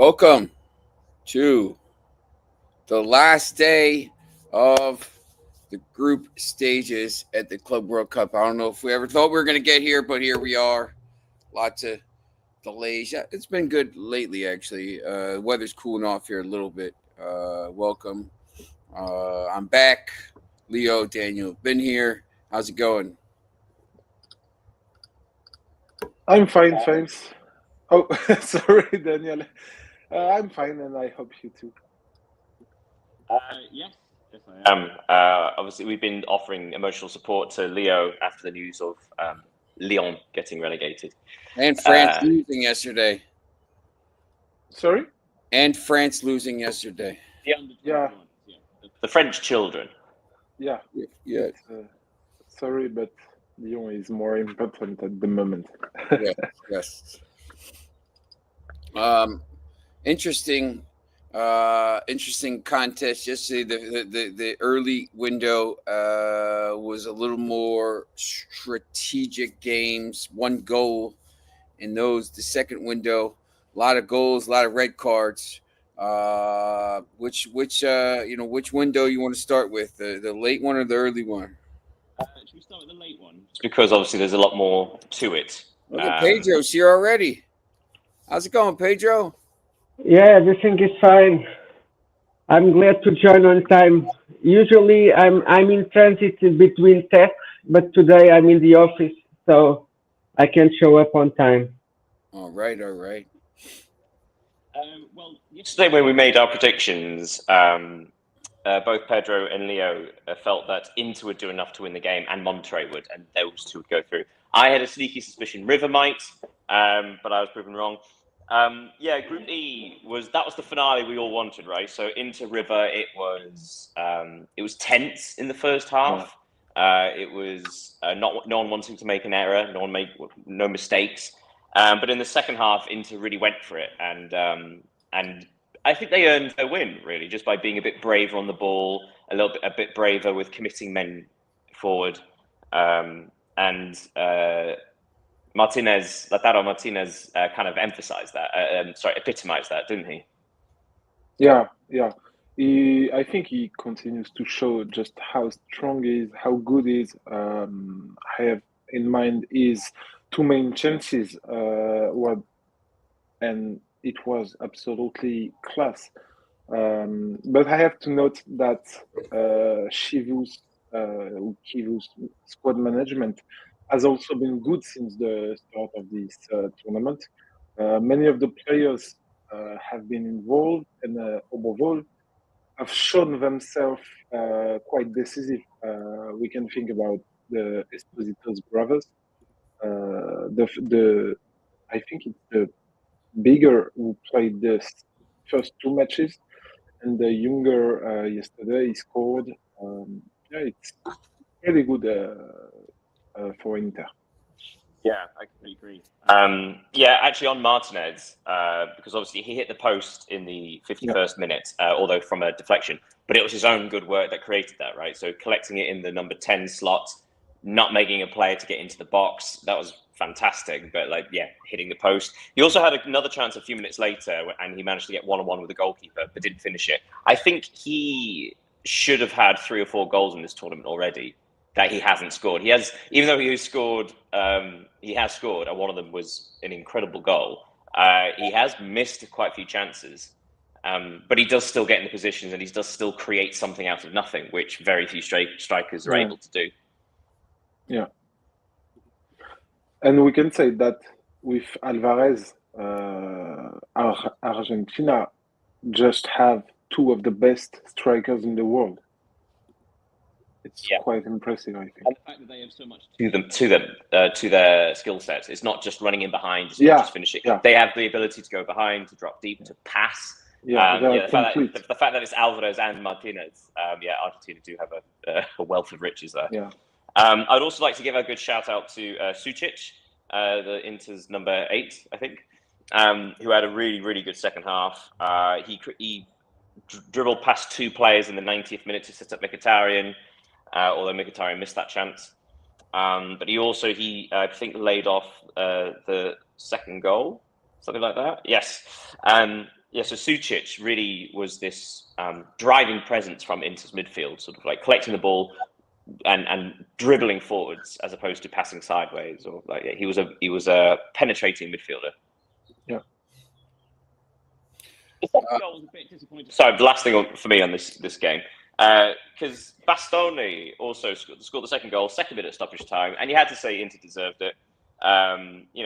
Welcome to the last day of the group stages at the Club World Cup. I don't know if we ever thought we were going to get here, but here we are. Lots of delays. Yeah, it's been good lately, actually. Weather's cooling off here a little bit. Welcome. I'm back. Leo, Daniel, been here. How's it going? I'm fine, thanks. Oh, sorry, Daniel. I'm fine, and I hope you too. Yes, yes, I am. Obviously, we've been offering emotional support to Leo after the news of Lyon getting relegated. And France losing yesterday. Sorry? And France losing yesterday. Yeah. The French children. Yeah. Yeah. Sorry, but Lyon is more important at the moment. Yes. Interesting interesting contest yesterday. The early window was a little more strategic games, one goal in those. The second window, a lot of goals, a lot of red cards. Which window you want to start with, the late one or the early one? Should we start with the late one? Just because obviously there's a lot more to it. Look at Pedro's here already. How's it going, Pedro? Yeah, everything is fine. I'm glad to join on time. Usually I'm in transit in between tests, but today I'm in the office, so I can show up on time. All right. Well, yesterday when we made our predictions, both Pedro and Leo felt that Inter would do enough to win the game, and Monterrey would, and those two would go through. I had a sneaky suspicion River might, but I was proven wrong. Group E was the finale we all wanted, right? So Inter River, it was tense in the first half. It was no one wanting to make an error, no mistakes. But in the second half, Inter really went for it, and I think they earned their win really just by being a bit braver on the ball, a bit braver with committing men forward, and Lautaro Martinez kind of emphasized that, epitomized that, didn't he? Yeah. I think he continues to show just how strong he is, how good he is. I have in mind his two main chances, and it was absolutely class. But I have to note that Kivu's squad management has also been good since the start of this tournament. Many of the players have been involved and above all have shown themselves quite decisive. We can think about the Esposito's brothers. The I think it's the bigger who played the first two matches, and the younger yesterday he scored. It's really good for Inter. Yeah, I completely agree. Actually on Martinez, because obviously he hit the post in the 51st minute, although from a deflection, but it was his own good work that created that, right? So collecting it in the number 10 slot, not making a player to get into the box, that was fantastic. But hitting the post. He also had another chance a few minutes later, and he managed to get one-on-one with the goalkeeper, but didn't finish it. I think he should have had 3 or 4 goals in this tournament already that he hasn't scored. He has, even though he has scored, and one of them was an incredible goal. He has missed quite a few chances, but he does still get in the positions, and he does still create something out of nothing, which very few strikers are able to do. Yeah. And we can say that with Alvarez, Argentina just have 2 of the best strikers in the world. It's quite impressive, I think. And the fact that they have so much to their skill sets. It's not just running in behind, it's not just finishing. Yeah. They have the ability to go behind, to drop deep, to pass. The fact that it's Alvarez and Martinez, Argentina do have a wealth of riches there. Yeah. I'd also like to give a good shout out to Sucic, the Inter's number 8, I think, who had a really, really good second half. He dribbled past 2 players in the 90th minute to set up Mkhitaryan, although Mkhitaryan missed that chance. But he I think laid off the second goal, something like that. Yes. Yeah, so Sucic really was this driving presence from Inter's midfield, sort of like collecting the ball and dribbling forwards as opposed to passing sideways, or like he was a penetrating midfielder. Yeah. The second goal was a bit disappointing. Sorry, the last thing for me on this game, because Bastoni also scored the second goal, second minute stoppage time, and you had to say Inter deserved it.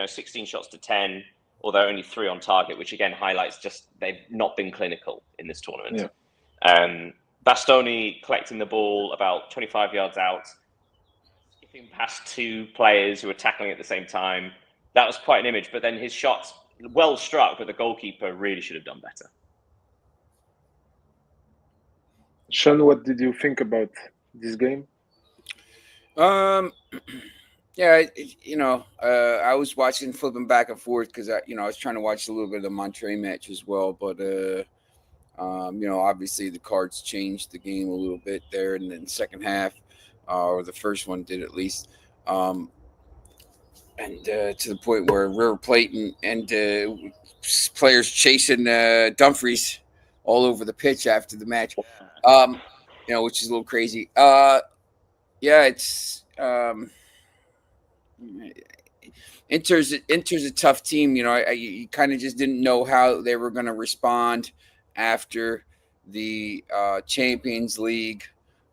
16 shots to 10, although only 3 on target, which again highlights just they've not been clinical in this tournament. Yeah. Bastoni collecting the ball about 25 yards out, skipping past 2 players who were tackling at the same time. That was quite an image, but then his shots, well struck, but the goalkeeper really should have done better. Sean, what did you think about this game? Yeah, I was watching, flipping back and forth because I was trying to watch a little bit of the Monterrey match as well, but obviously the Cards changed the game a little bit there in the second half, or the first one did at least, and to the point where River Plate and players chasing Dumfries all over the pitch after the match, which is a little crazy. It's. Inter's a tough team. You kind of just didn't know how they were going to respond after the Champions League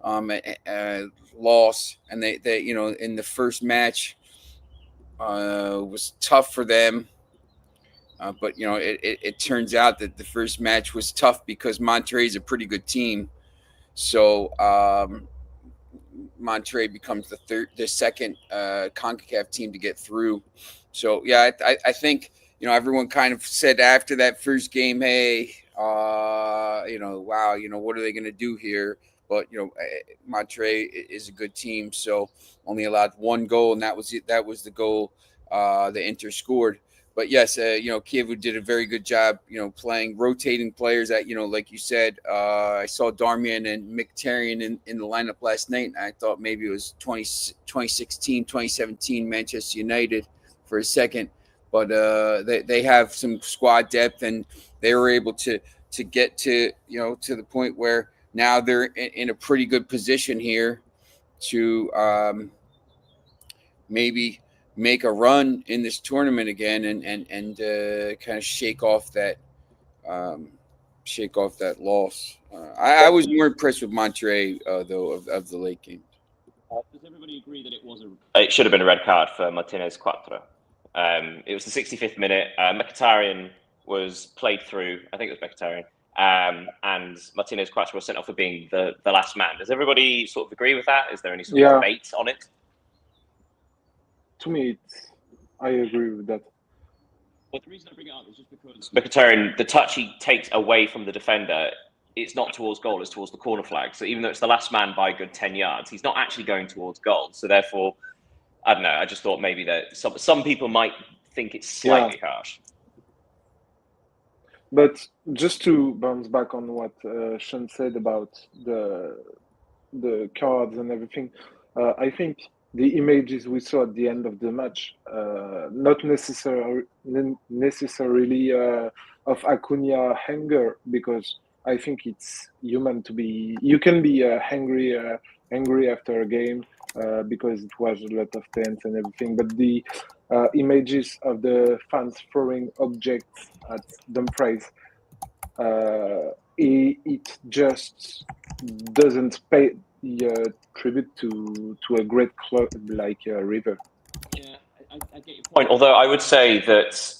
loss, and they in the first match was tough for them. But it turns out that the first match was tough because Monterrey is a pretty good team. So Monterrey becomes the second CONCACAF team to get through. So yeah, I think everyone kind of said after that first game, hey, wow, what are they going to do here? But Monterrey is a good team, so only allowed 1 goal, and that was it. That was the goal the Inter scored. But yes, Kiev did a very good job, playing, rotating players that, like you said, I saw Darmian and Mkhitaryan in the lineup last night, and I thought maybe it was 2016, 2017 Manchester United for a second. But they have some squad depth, and they were able to get to the point where now they're in a pretty good position here to maybe make a run in this tournament again and kind of shake off that loss. I was more impressed with Monterrey though of the late game. Does everybody agree that it should have been a red card for Martinez Quattro? It was the 65th minute. Mkhitaryan was played through. I think it was Mkhitaryan. And Martinez Quattro was sent off for being the last man. Does everybody sort of agree with that? Is there any sort of debate on it? To me, I agree with that. Well, the reason I bring it up is just because Mkhitaryan, the touch he takes away from the defender, it's not towards goal, it's towards the corner flag. So even though it's the last man by a good 10 yards, he's not actually going towards goal. So therefore, I don't know, I just thought maybe that some people might think it's slightly harsh. But just to bounce back on what Sean said about the cards and everything, I think the images we saw at the end of the match, not necessarily of Acuna anger, because I think it's human to be. You can be angry after a game because it was a lot of tense and everything. But the images of the fans throwing objects at Dumfries, it just doesn't pay tribute to a great club like River. Yeah, I get your point. Although I would say that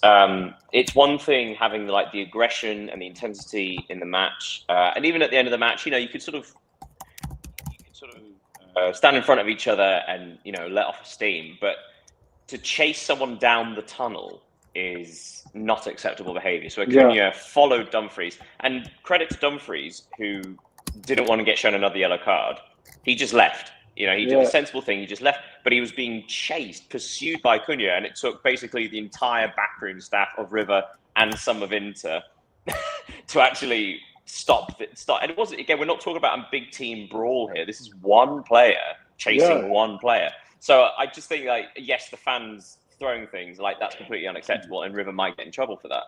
it's one thing having the aggression and the intensity in the match, and even at the end of the match, you could sort of stand in front of each other and let off steam. But to chase someone down the tunnel is not acceptable behaviour. So Acuna followed Dumfries, and credit to Dumfries, who didn't want to get shown another yellow card. He just left. He did the sensible thing. He just left, but he was being pursued by Acuna, and it took basically the entire backroom staff of River and some of Inter to actually stop. And it wasn't, again, we're not talking about a big team brawl here. This is one player chasing one player. So I just think, yes, the fans throwing things, that's completely unacceptable, and River might get in trouble for that.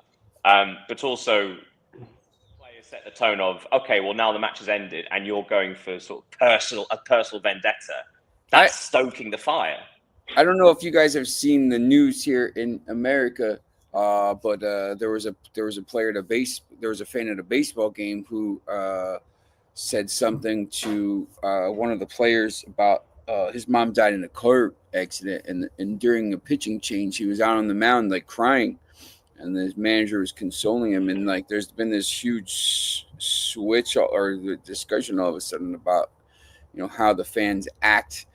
But also, set the tone of, okay, well, now the match has ended and you're going for sort of a personal vendetta. That's stoking the fire. I don't know if you guys have seen the news here in America, but there was a fan at a baseball game who said something to one of the players about his mom died in a car accident, and during a pitching change, he was out on the mound like crying, and his manager was consoling him, and like there's been this huge switch or the discussion all of a sudden about how the fans act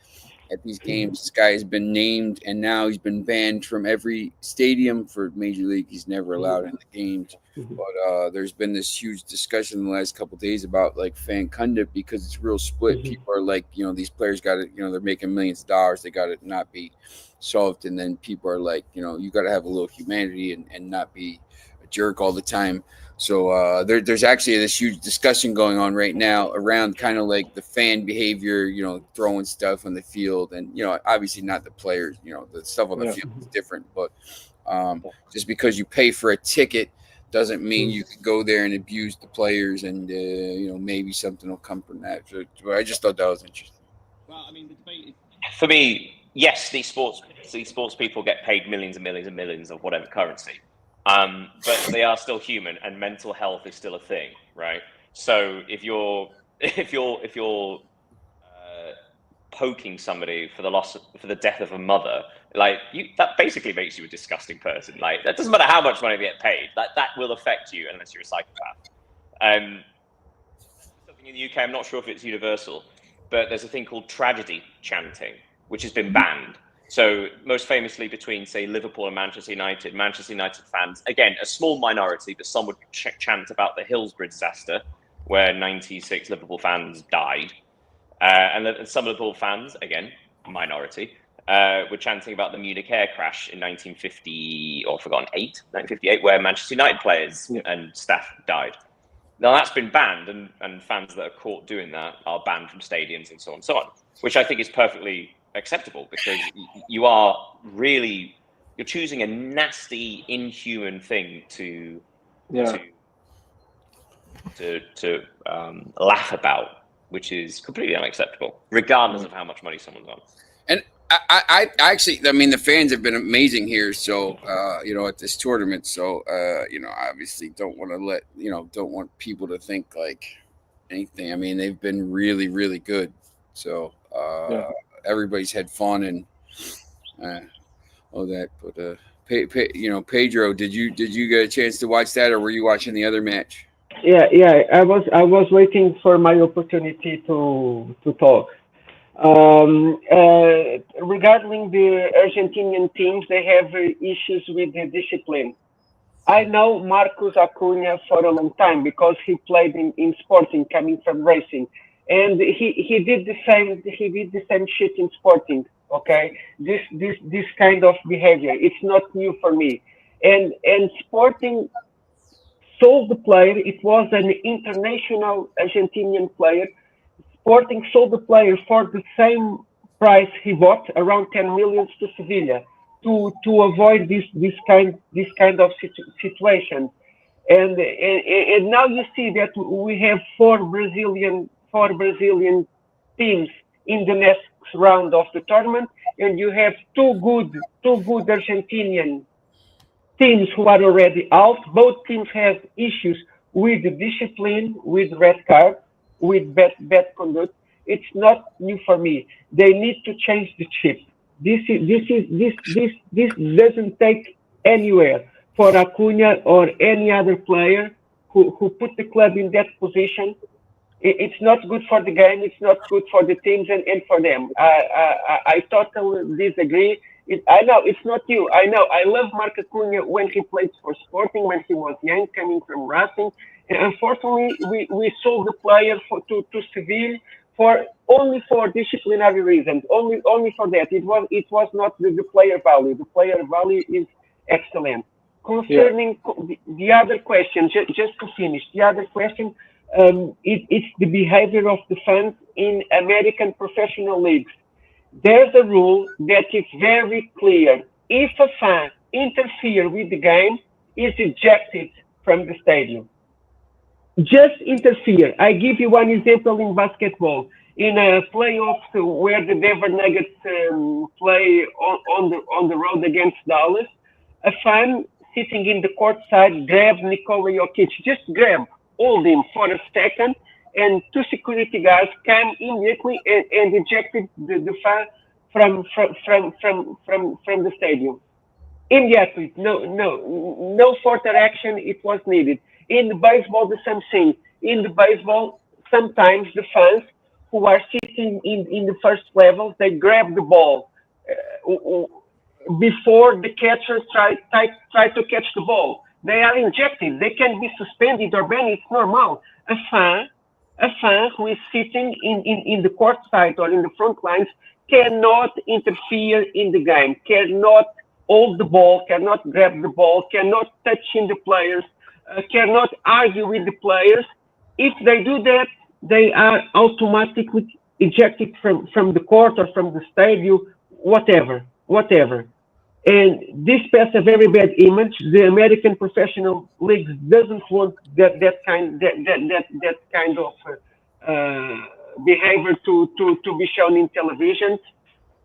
at these games. This guy has been named, and now he's been banned from every stadium for Major League. He's never allowed in the games. But there's been this huge discussion in the last couple of days about like fan conduct, because it's real split. People are like, these players got to, they're making millions of dollars. They got to not be solved. And then people are like, you got to have a little humanity and not be a jerk all the time. So there's actually this huge discussion going on right now around kind of like the fan behavior, throwing stuff on the field, and obviously not the players. The stuff on the field is different, but just because you pay for a ticket doesn't mean you can go there and abuse the players, and maybe something will come from that. So I just thought that was interesting. Well, I mean, the debate For me, yes, these sports people get paid millions and millions and millions of whatever currency. But they are still human, and mental health is still a thing, right? So if you're poking somebody for the death of a mother, that basically makes you a disgusting person. Like, that doesn't matter how much money they get paid, that will affect you unless you're a psychopath. Something in the UK, I'm not sure if it's universal, but there's a thing called tragedy chanting, which has been banned. So most famously between, say, Liverpool and Manchester United fans, again, a small minority, but some would chant about the Hillsborough disaster, where 96 Liverpool fans died. And some Liverpool fans, again, minority, were chanting about the Munich air crash in 1958, where Manchester United players and staff died. Now, that's been banned, and fans that are caught doing that are banned from stadiums and so on and so on, which I think is perfectly acceptable, because you're choosing a nasty, inhuman thing to laugh about, which is completely unacceptable, regardless of how much money someone's on. And I actually, I mean, the fans have been amazing here. So, at this tournament. So, obviously don't want people to think like anything. I mean, they've been really, really good. So, everybody's had fun and all that. But Pedro, did you get a chance to watch that, or were you watching the other match? Yeah. I was waiting for my opportunity to talk. Regarding the Argentinian teams, they have issues with the discipline. I know Marcos Acuna for a long time because he played in Sporting, coming from racing, and he did the same. He did the same shit in Sporting. Okay, this kind of behavior, it's not new for me. And Sporting sold the player. It was an international Argentinian player. Sporting sold the player for the same price he bought, around 10 million, to Sevilla, to avoid this kind of situation. And now you see that we have four Brazilian teams in the next round of the tournament, and you have two good Argentinian teams who are already out. Both teams have issues with discipline, with red card, with bad conduct. It's not new for me. They need to change the chip. This doesn't take anywhere for Acuna or any other player who put the club in that position. It's not good for the game. It's not good for the teams and for them. I totally disagree. I know it's not you. I know. I love Marc Acuna when he played for Sporting, when he was young, coming from Racing. And unfortunately, we sold the player to Seville only for disciplinary reasons. Only for that. It was not the player value. The player value is excellent. Concerning the other question, just to finish, the other question, it's the behavior of the fans in American professional leagues. There's a rule that is very clear. If a fan interferes with the game, is ejected from the stadium. just interfere. I give you one example in basketball. In a playoffs where the Denver Nuggets play on the road against Dallas, a fan sitting in the court side grabbed Nikola Jokic, just grab, hold him for a second, and two security guards came immediately and ejected the fan from the stadium immediately. No further action. It was needed. In the baseball, the same thing. In the baseball, sometimes the fans who are sitting in the first level, they grab the ball before the catcher try to catch the ball. They are injected. They can be suspended or banned. It's normal. A fan who is sitting in the court side or in the front lines cannot interfere in the game, cannot hold the ball, cannot grab the ball, cannot touch in the players, cannot argue with the players. If they do that, they are automatically ejected from the court or from the stadium, whatever. And this pass a very bad image. The American professional leagues doesn't want that kind of behavior to be shown in television.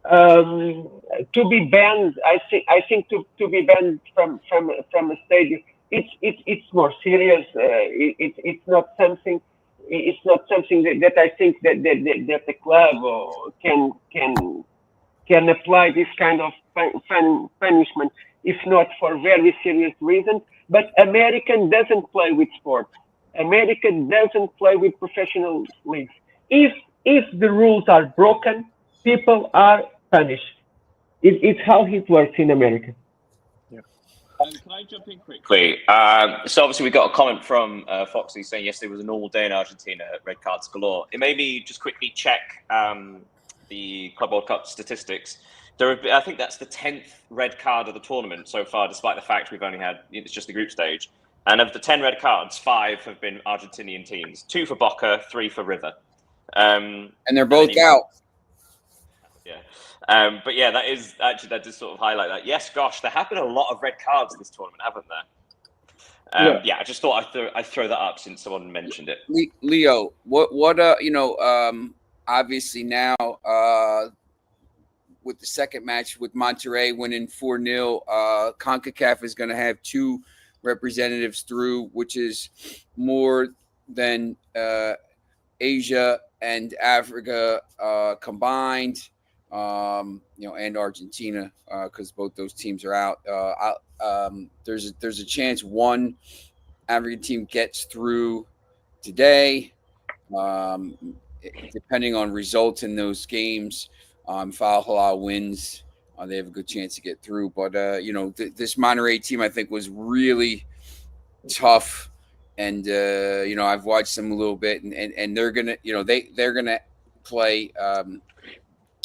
To be banned, I think to be banned from a stadium, it's more serious. It's not something. It's not something that I think that the club can apply this kind of punishment, if not for very serious reasons. But American doesn't play with sports. America doesn't play with professional leagues. If the rules are broken, people are punished. It's how it works in America. Can I jump in quickly? So obviously we got a comment from Foxy saying yesterday was a normal day in Argentina, red cards galore. It made me just quickly check the Club World Cup statistics. I think that's the 10th red card of the tournament so far, despite the fact we've only had, it's just the group stage. And of the 10 red cards, 5 have been Argentinian teams. 2 for Boca, 3 for River. And they're both out. Yeah. But yeah, that does sort of highlight that. Yes, gosh, there have been a lot of red cards this tournament, haven't there? Yeah, I just thought I'd throw that up since someone mentioned it. Leo, what obviously now with the second match with Monterrey winning 4-0, CONCACAF is going to have 2 representatives through, which is more than Asia and Africa combined. And Argentina, because both those teams are out. There's a chance one African team gets through today, depending on results in those games. If Al Hilal wins, they have a good chance to get through. But this Monterrey team, I think, was really tough, and I've watched them a little bit, and they're gonna, they're gonna play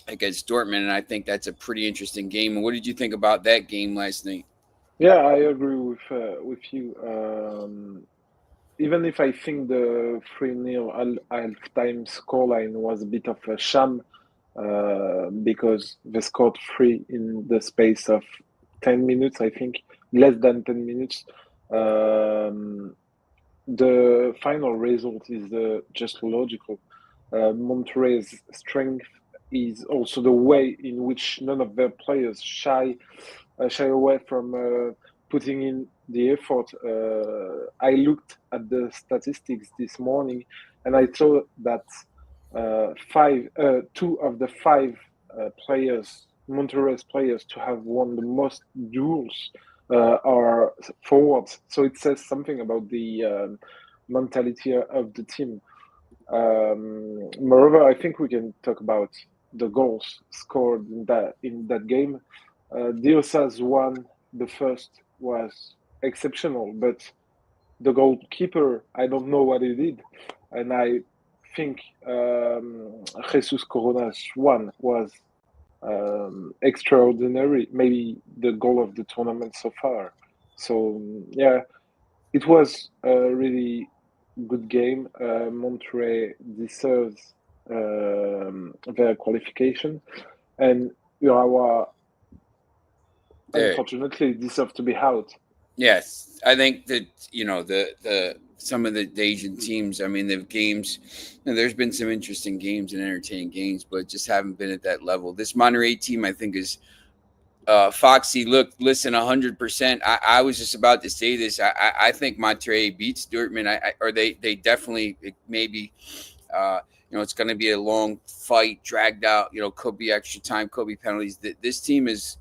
against Dortmund, and I think that's a pretty interesting game. And what did you think about that game last night? Yeah, I agree with you. Even if I think the 3-0 half-time scoreline was a bit of a sham, because they scored 3 in the space of 10 minutes, I think, less than 10 minutes. The final result is just logical. Monterrey's strength is also the way in which none of their players shy away from putting in the effort. I looked at the statistics this morning, and I saw that 2 of the 5 players, Monterrey's players, to have won the most duels are forwards. So it says something about the mentality of the team. Moreover, I think we can talk about the goals scored in that game. Diosa's one, the first, was exceptional, but the goalkeeper, I don't know what he did, and I think Jesus Corona's one was extraordinary, maybe the goal of the tournament so far. So yeah, it was a really good game. Monterrey deserves their qualification, and Urawa unfortunately deserve to be out. Yes, I think that the some of the Asian teams. I mean, the games. There's been some interesting games and entertaining games, but just haven't been at that level. This Monterey team, I think, is Foxy. Look, listen, 100%. I was just about to say this. I think Monterey beats Dortmund. Or they definitely maybe. It's going to be a long fight, dragged out. Could be extra time, could be penalties. This team is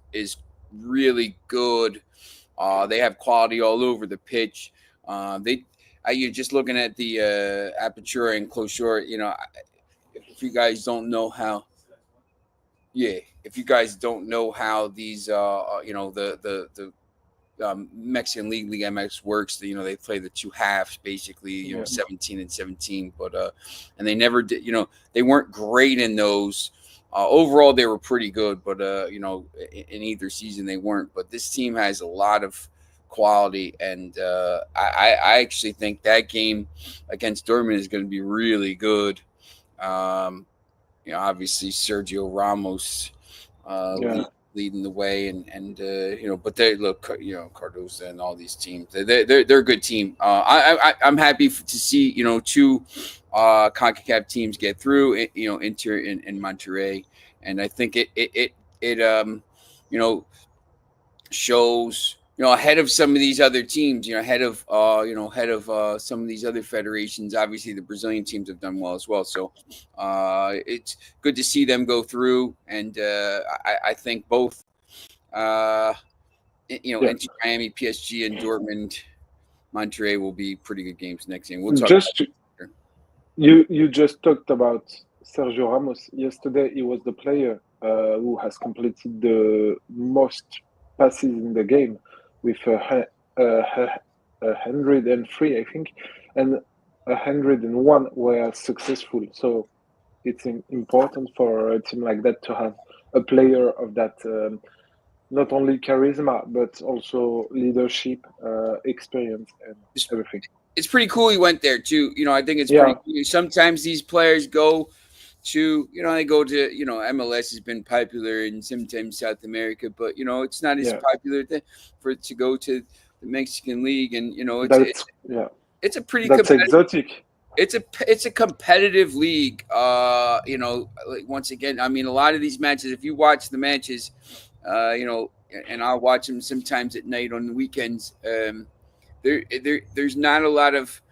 really good. They have quality all over the pitch. You're just looking at the aperture and closure. If you guys don't know how, if you guys don't know how these, the Mexican League, Liga MX works. They play the two halves basically, 17 and 17, but and they never did. They weren't great in those. Overall, they were pretty good, but in either season they weren't. But this team has a lot of quality, and I actually think that game against Dortmund is going to be really good. Obviously Sergio Ramos leading the way, and but they look, Cardoza and all these teams. They're a good team. I'm happy to see two CONCACAF teams get through. Inter and Monterrey, and I think it shows ahead of some of these other teams. Ahead of some of these other federations. Obviously, the Brazilian teams have done well as well. So it's good to see them go through, and I think both. Inter Miami, PSG, and Dortmund, Monterrey will be pretty good games next game. We'll talk. You just talked about Sergio Ramos. Yesterday, he was the player who has completed the most passes in the game with 103, I think, and 101 were successful. So it's important for a team like that to have a player of that. Not only charisma, but also leadership, experience, and everything. It's pretty cool he went there too. I think it's pretty cool. Sometimes these players go to, they go to, MLS has been popular in sometimes South America, but it's not as popular for it to go to the Mexican League, and it's a pretty exotic. It's a competitive league. Once again, I mean, a lot of these matches, if you watch the matches, and I'll watch them sometimes at night on the weekends. There's not a lot of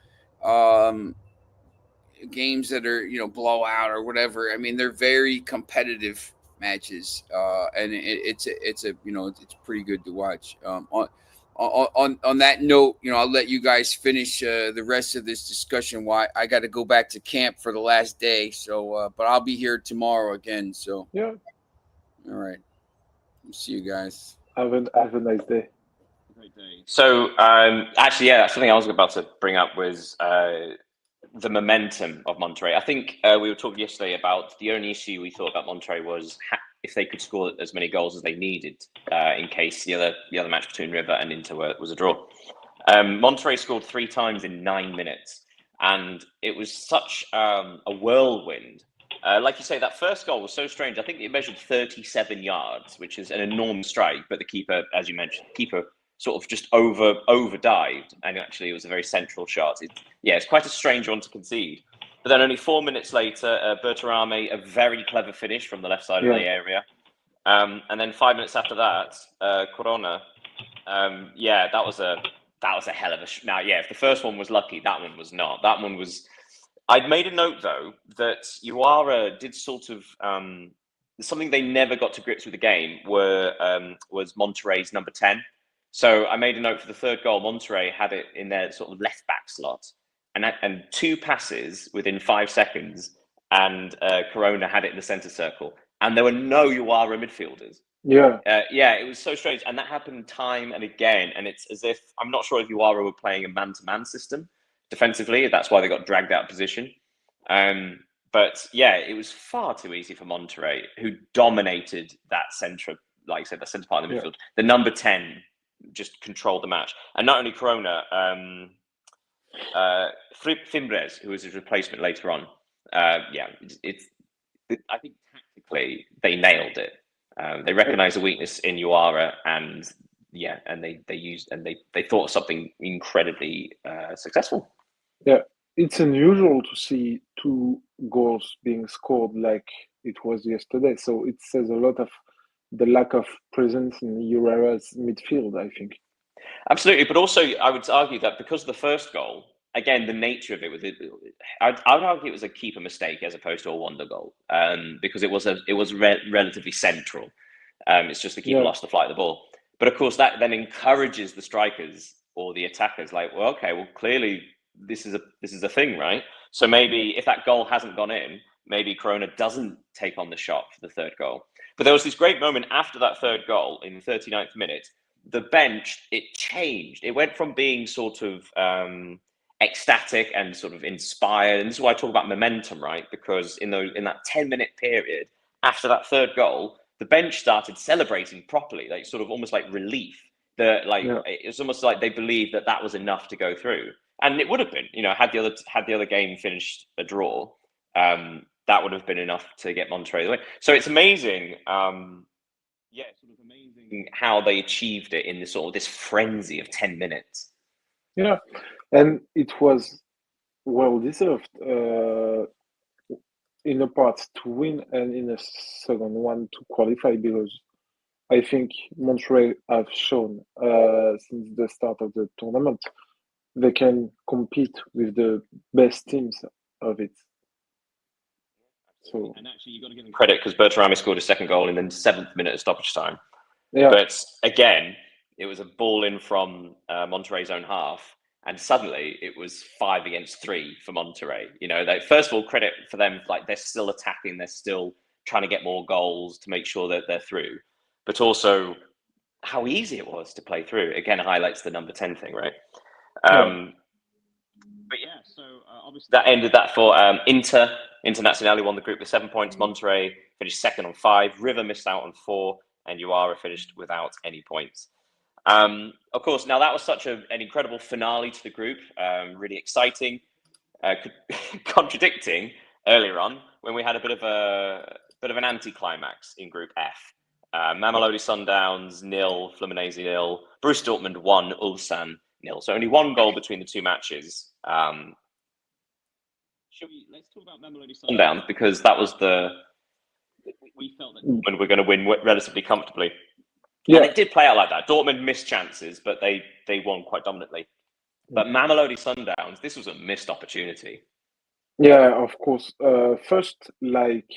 games that are blowout or whatever. I mean, they're very competitive matches, and it's pretty good to watch. On that note, I'll let you guys finish the rest of this discussion. Why I got to go back to camp for the last day. So, but I'll be here tomorrow again. So all right. See you guys. Have a nice day. So actually, that's something I was about to bring up was the momentum of Monterrey. I think we were talking yesterday about the only issue we thought about Monterrey was if they could score as many goals as they needed in case the other match between River and Inter was a draw. Monterrey scored 3 times in 9 minutes, and it was such a whirlwind. Like you say, that first goal was so strange. I think it measured 37 yards, which is an enormous strike. But the keeper, as you mentioned, sort of just over dived, and actually it was a very central shot. It's quite a strange one to concede. But then only 4 minutes later, Bertarame, a very clever finish from the left side of the area. And then 5 minutes after that, Corona. That was a hell of a. Now, if the first one was lucky, that one was not. That one was. I'd made a note though that Uara did sort of something they never got to grips with the game was Monterrey's number 10. So I made a note for the third goal. Monterrey had it in their sort of left back slot, and 2 passes within 5 seconds, and Corona had it in the center circle, and there were no Uara midfielders. It was so strange, and that happened time and again. And it's as if I'm not sure if Uara were playing a man-to-man system defensively. That's why they got dragged out of position. But it was far too easy for Monterrey, who dominated that centre, like I said, the centre part of the midfield. The number 10 just controlled the match, and not only Corona, Fimbres, who was his replacement later on. I think tactically they nailed it. They recognised the weakness in Uara, and yeah, and they used and they thought of something incredibly successful. Yeah, it's unusual to see two goals being scored like it was yesterday. So it says a lot of the lack of presence in Urera's midfield, I think. Absolutely, but also I would argue that because of the first goal, again, the nature of it was, I would argue it was a keeper mistake as opposed to a wonder goal, because it was relatively central. It's just the keeper lost the flight of the ball. But of course, that then encourages the strikers or the attackers, like, well, okay, well, clearly this is a thing, right? So maybe if that goal hasn't gone in, maybe Corona doesn't take on the shot for the third goal. But there was this great moment after that third goal in the 39th minute. The bench, it changed. It went from being sort of ecstatic and sort of inspired. And this is why I talk about momentum, right? Because in that 10-minute period after that third goal, the bench started celebrating properly, like sort of almost like relief. It was almost like they believed that was enough to go through, and it would have been. Had the other game finished a draw, that would have been enough to get Monterrey the way. So it's amazing. Sort of amazing how they achieved it in this frenzy of 10 minutes. Yeah, and it was well deserved in a part to win and in a second one to qualify, because I think Monterrey have shown since the start of the tournament they can compete with the best teams of it. So, and actually, you got to give them credit because Bertarami scored his second goal in the 7th minute of stoppage time. yeah. But again, it was a ball in from Monterrey's own half, and suddenly it was 5 against 3 for Monterrey. First of all, credit for them, like they're still attacking, they're still trying to get more goals to make sure that they're through, but also how easy it was to play through. Again, highlights the number 10 thing, right? But yeah, so obviously that ended that for Internazionale won the group with 7 points. Monterrey finished second on 5. River missed out on 4, and Uara finished without any points. Of course, now that was such an incredible finale to the group, really exciting. Contradicting earlier on when we had a bit of an anticlimax in Group F. Mamelodi Sundowns 0, Fluminense 0, Borussia Dortmund 1, Ulsan 0. So only one goal between the two matches. Let's talk about Mamelodi Sundowns, because that was we felt that Dortmund were going to win relatively comfortably. Yeah. And it did play out like that. Dortmund missed chances, but they won quite dominantly. But Mamelodi Sundowns, this was a missed opportunity. Yeah, of course. First, like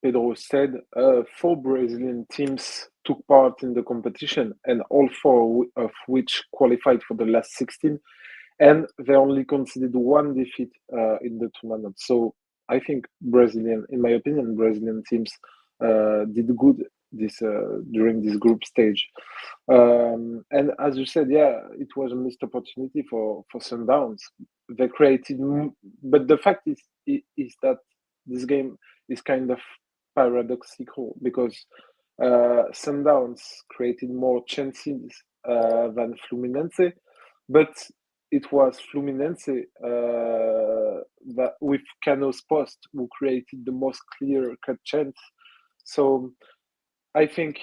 Pedro said, 4 Brazilian teams took part in the competition, and all 4 of which qualified for the last 16. And they only conceded 1 defeat in the tournament. So I think in my opinion, Brazilian teams did good during this group stage. And as you said, yeah, it was a missed opportunity for Sundowns. They created, but the fact is that this game is kind of paradoxical, because Sundowns created more chances than Fluminense, but it was Fluminense that with Cano's post who created the most clear-cut chance. So I think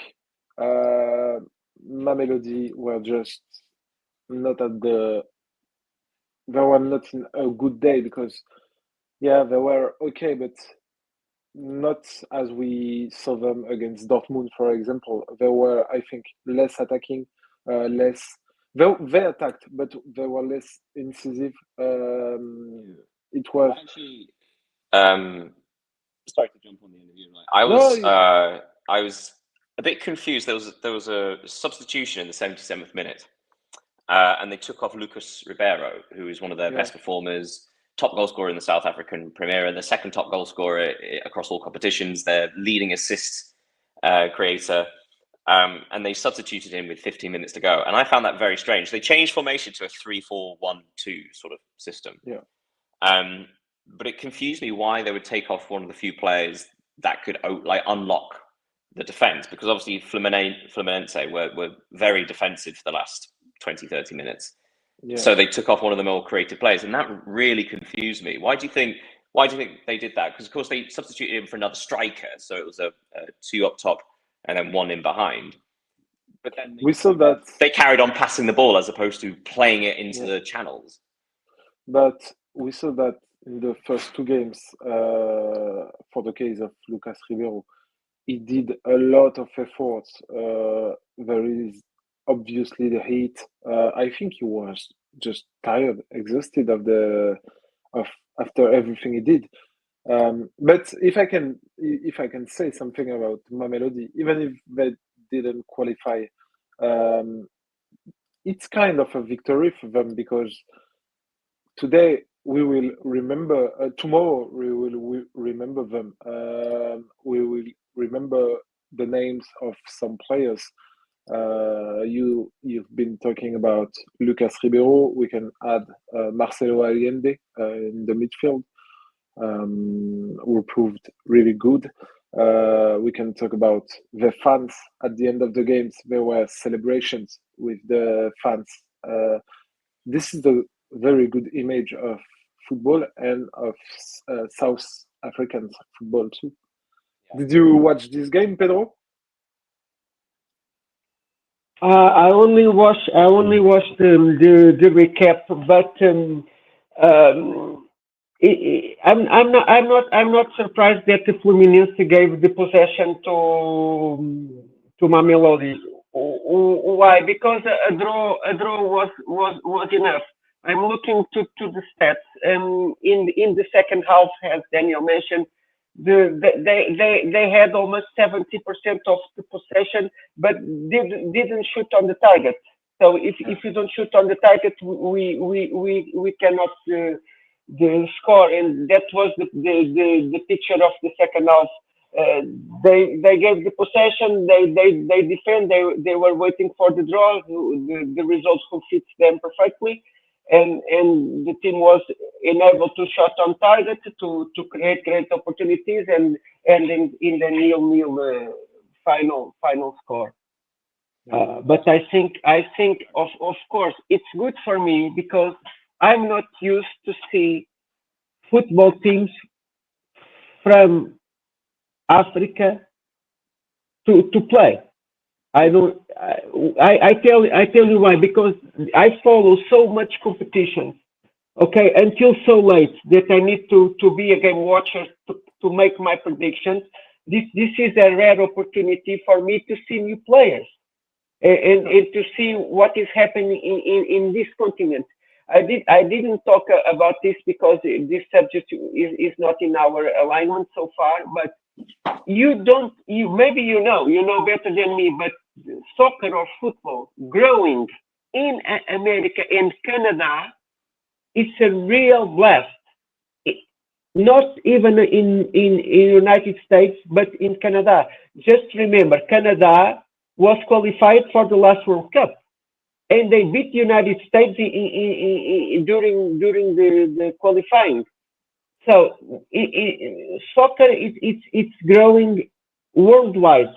Mamelodi were just not they were not in a good day, because yeah, they were okay, but not as we saw them against Dortmund, for example. They were, I think, less attacking, less. They attacked, but they were less incisive. It was actually. Sorry to jump on the interview. I was a bit confused. There was a substitution in the 77th minute, and they took off Lucas Ribeiro, who is one of their best performers, top goal scorer in the South African Premier, the second top goal scorer across all competitions, their leading assist creator. And they substituted him with 15 minutes to go. And I found that very strange. They changed formation to a 3-4-1-2 sort of system. Yeah. But it confused me why they would take off one of the few players that could unlock the defense, because obviously Fluminense were very defensive for the last 20, 30 minutes. Yeah. So they took off one of the more creative players, and that really confused me. Why do you think they did that? Because of course they substituted him for another striker, so it was a 2 up top and then 1 in behind. But then we saw that. they carried on passing the ball as opposed to playing it into the channels. But we saw that in the first two games, for the case of Lucas Ribeiro, he did a lot of efforts. There is obviously the heat. I think he was just tired, exhausted of after everything he did. But if I can say something about Mamelodi, even if they didn't qualify, it's kind of a victory for them because today we will remember. Tomorrow we remember them. We will remember the names of some players. You've been talking about Lucas Ribeiro. We can add Marcelo Allende in the midfield, who proved really good. We can talk about the fans at the end of the games. There were celebrations with the fans. This is a very good image of football and of South African football too. Did you watch this game, Pedro? I only watched the recap, but I'm not surprised that the Fluminense gave the possession to Mamelodi. Why? Because a draw was enough. I'm looking to the stats. In the second half, as Daniel mentioned, they had almost 70% of the possession, but didn't shoot on the target. So if you don't shoot on the target, we cannot the score, and that was the picture of the second half. They gave the possession, they defend, they were waiting for the draw, the results who fits them perfectly, and the team was enabled to shot on target, to create great opportunities, and in the nil final score. But I think of course it's good for me because I'm not used to see football teams from Africa to play. I don't. I tell you why, because I follow so much competition. Okay, until so late that I need to be a game watcher to make my predictions. This is a rare opportunity for me to see new players and to see what is happening in this continent. I didn't talk about this because this subject is not in our alignment so far, but maybe you know better than me, but soccer or football growing in America and Canada, it's a real blast. Not even in United States, but in Canada. Just remember, Canada was qualified for the last World Cup, and they beat the United States during the qualifying. So soccer it's growing worldwide,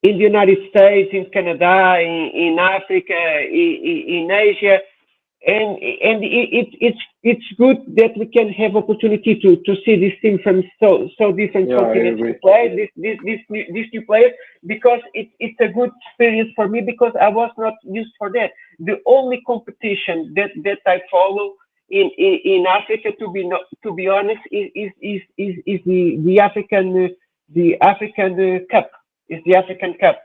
in the United States, in Canada, in Africa, in Asia, and it's good that we can have opportunity to see this team from so different continents to play these new players, because it's a good experience for me, because I was not used for that. The only competition that I follow in Africa, to be honest, is the African Cup. Is the African Cup,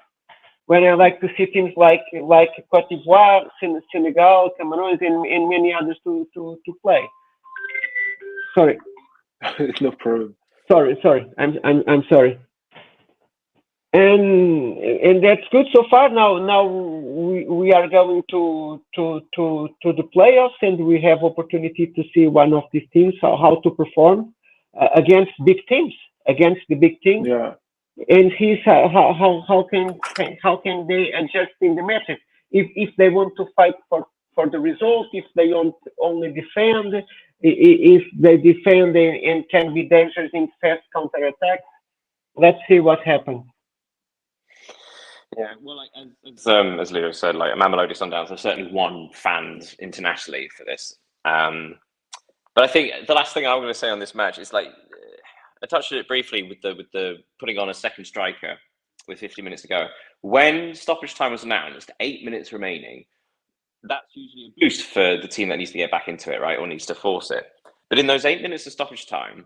when I like to see teams like Cote d'Ivoire, Senegal, Cameroon, and many others to play. Sorry. No problem. Sorry. I'm sorry. And that's good so far. Now we are going to the playoffs, and we have opportunity to see one of these teams how to perform against big teams, against the big teams. Yeah. And he's how can they adjust in the matches if they want to fight for the result, if they only defend, if they defend and can be dangerous in fast counterattacks. Let's see what happens. Yeah, well, as Leo said, like Mamelodi Sundowns have certainly won fans internationally for this. But I think the last thing I'm going to say on this match is, like, I touched on it briefly with the putting on a second striker. with 50 minutes to go. When stoppage time was announced, 8 minutes remaining, that's usually a boost for the team that needs to get back into it, right, or needs to force it. But in those 8 minutes of stoppage time,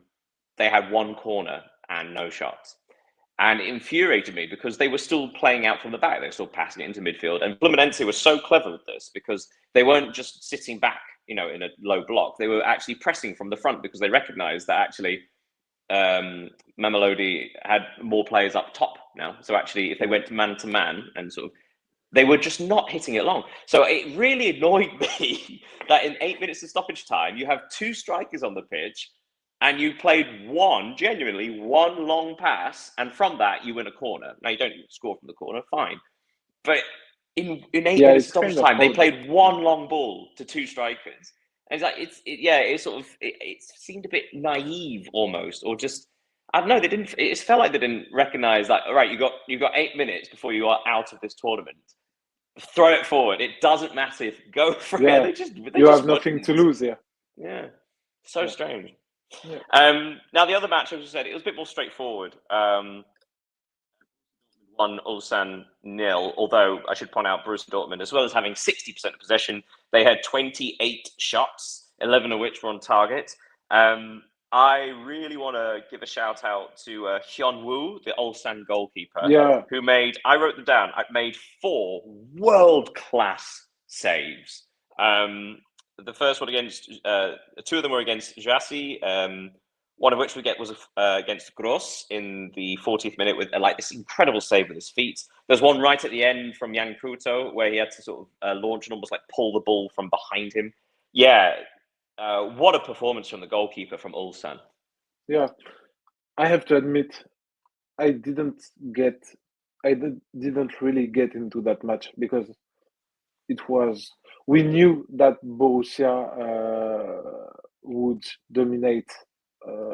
they had one corner and no shots. And it infuriated me because they were still playing out from the back. They were still passing it into midfield. And Fluminense was so clever with this because they weren't just sitting back, in a low block. They were actually pressing from the front because they recognized that actually Mamelodi had more players up top now. So actually, if they went to man and sort of, they were just not hitting it long. So it really annoyed me that in 8 minutes of stoppage time, you have two strikers on the pitch and you played genuinely one long pass, and from that you win a corner. Now you don't score from the corner, fine, but in 8 minutes of stoppage time, they played one long ball to two strikers, and it's like it seemed a bit naive almost, or just I don't know. They didn't. It felt like they didn't recognize that. All right, you got 8 minutes before you are out of this tournament. Throw it forward. It doesn't matter if go for it. They have nothing to lose. Yeah, so strange. Yeah. Now the other match, as I said, it was a bit more straightforward. 1 Ulsan 0. Although I should point out, Borussia Dortmund, as well as having 60% of possession, they had 28 shots, 11 of which were on target. I really want to give a shout out to Hyun Woo, the Ulsan goalkeeper, who made, I wrote them down, made 4 world-class saves. The first one against, 2 of them were against Jassi, one of which was against Gross in the 40th minute with this incredible save with his feet. There's one right at the end from Yang Kuto where he had to sort of launch and almost pull the ball from behind him. Yeah, what a performance from the goalkeeper from Ulsan. Yeah, I have to admit, I didn't really get into that match because we knew that Borussia would dominate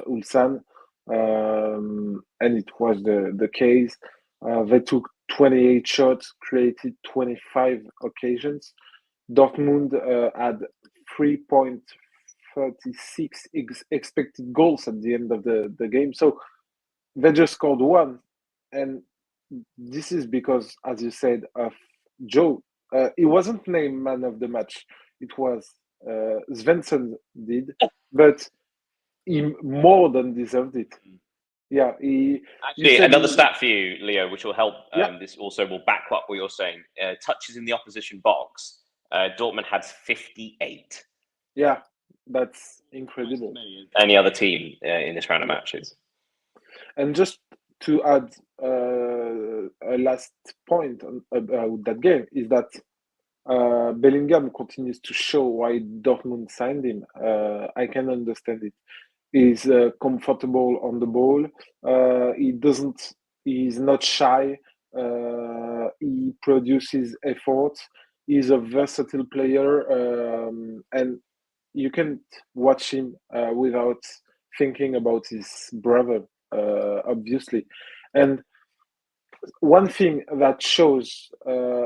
Ulsan, and it was the case. They took 28 shots, created 25 occasions. Dortmund had 3.36 expected goals at the end of the game. So they just scored 1. And this is because, as you said, of Joe. He wasn't named man of the match. It was Svensson did, but he more than deserved it. Yeah. Actually, another stat for you, Leo, which will help. This also will back up what you're saying. Touches in the opposition box. Dortmund had 58. Yeah, that's incredible. Any other team in this round of matches. And just to add a last point about that game is that Bellingham continues to show why Dortmund signed him. I can understand it. He's comfortable on the ball. He's not shy. He produces effort. He's a versatile player, and you can watch him without thinking about his brother, obviously. And one thing that shows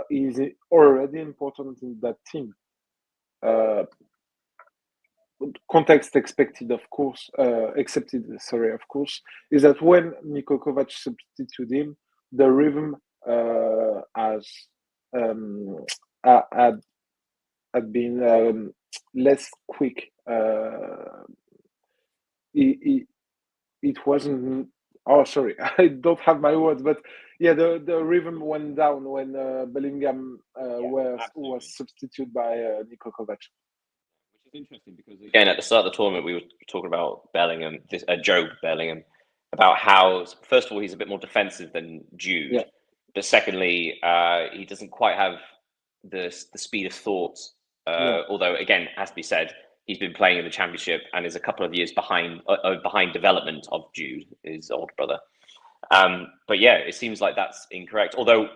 is already important in that team. Context accepted, of course, is that when Niko Kovac substituted him, the rhythm had been less quick. It wasn't. Oh, sorry, I don't have my words, but yeah, the rhythm went down when Bellingham was substituted by Niko Kovac. Which is interesting because, again, at the start of the tournament, we were talking about Bellingham, Joe Bellingham, about how, first of all, he's a bit more defensive than Jude, but secondly, he doesn't quite have the speed of thought. Although, again, it has to be said, he's been playing in the Championship and is a couple of years behind development of Jude, his older brother. But yeah, it seems like that's incorrect. Although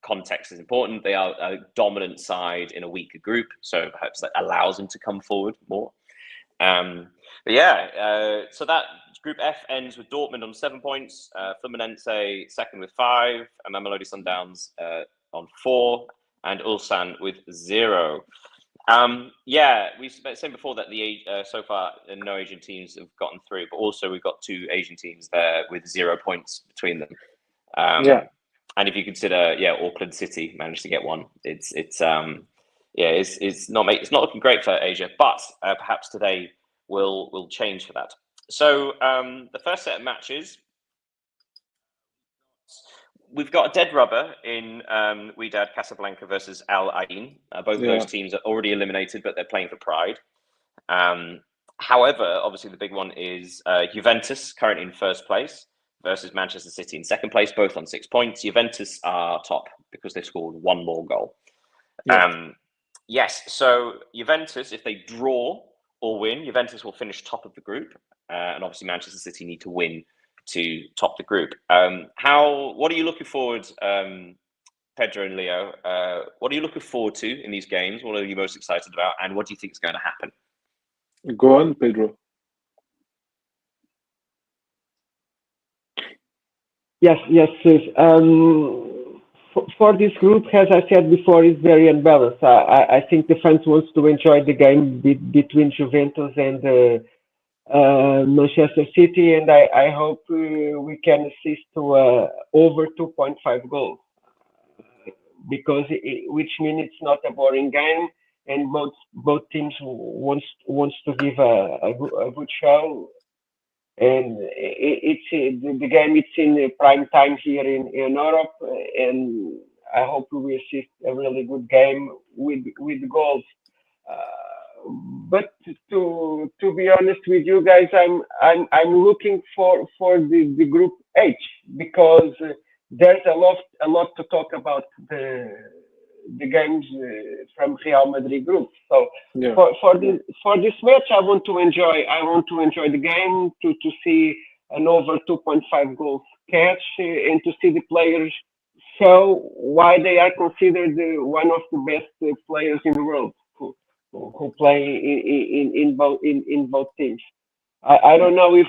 context is important, they are a dominant side in a weaker group, so perhaps that allows him to come forward more. But yeah, so that Group F ends with Dortmund on 7 points, Fluminense second with 5, and Mamelodi Sundowns on 4, and Ulsan with 0. We've been before that so far no Asian teams have gotten through, but also we've got 2 Asian teams there with 0 points between them. And if you consider, Auckland City managed to get one, it's not looking great for Asia, but perhaps today will change for that. So the first set of matches, we've got a dead rubber in Wydad Casablanca versus Al Ain. Both of those teams are already eliminated, but they're playing for pride. However, obviously the big one is Juventus, currently in first place, versus Manchester City in second place, both on 6 points. Juventus are top because they've scored one more goal. Yes, so Juventus, if they draw or win, Juventus will finish top of the group. And obviously Manchester City need to win to top the group. What are you looking forward, Pedro and Leo? What are you looking forward to in these games? What are you most excited about? And what do you think is going to happen? Go on, Pedro. Yes, Chris. For this group, as I said before, is very unbalanced. I think the fans wants to enjoy the game between Juventus and Manchester City, and I hope we can assist to over 2.5 goals, because which means it's not a boring game, and both teams wants to give a good show. And it's the game. It's in prime time here in Europe, and I hope we will see a really good game with goals. But to be honest with you guys, I'm looking for the group H, because there's a lot to talk about the games from Real Madrid group. So for this match, I want to enjoy the game, to see an over 2.5 goals catch, and to see the players show why they are considered one of the best players in the world who play in both teams. I don't know if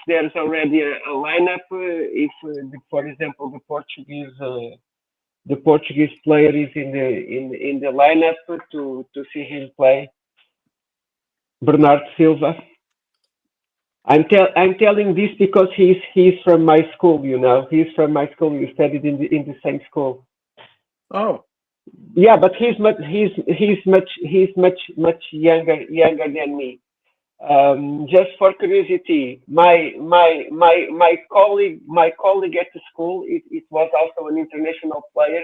there's already a lineup. For example, the Portuguese player is in the lineup to see him play. Bernardo Silva. I'm telling this because he's from my school. He's from my school. We studied in the same school. Oh. Yeah, but he's much younger than me. Just for curiosity, my colleague at the school, it was also an international player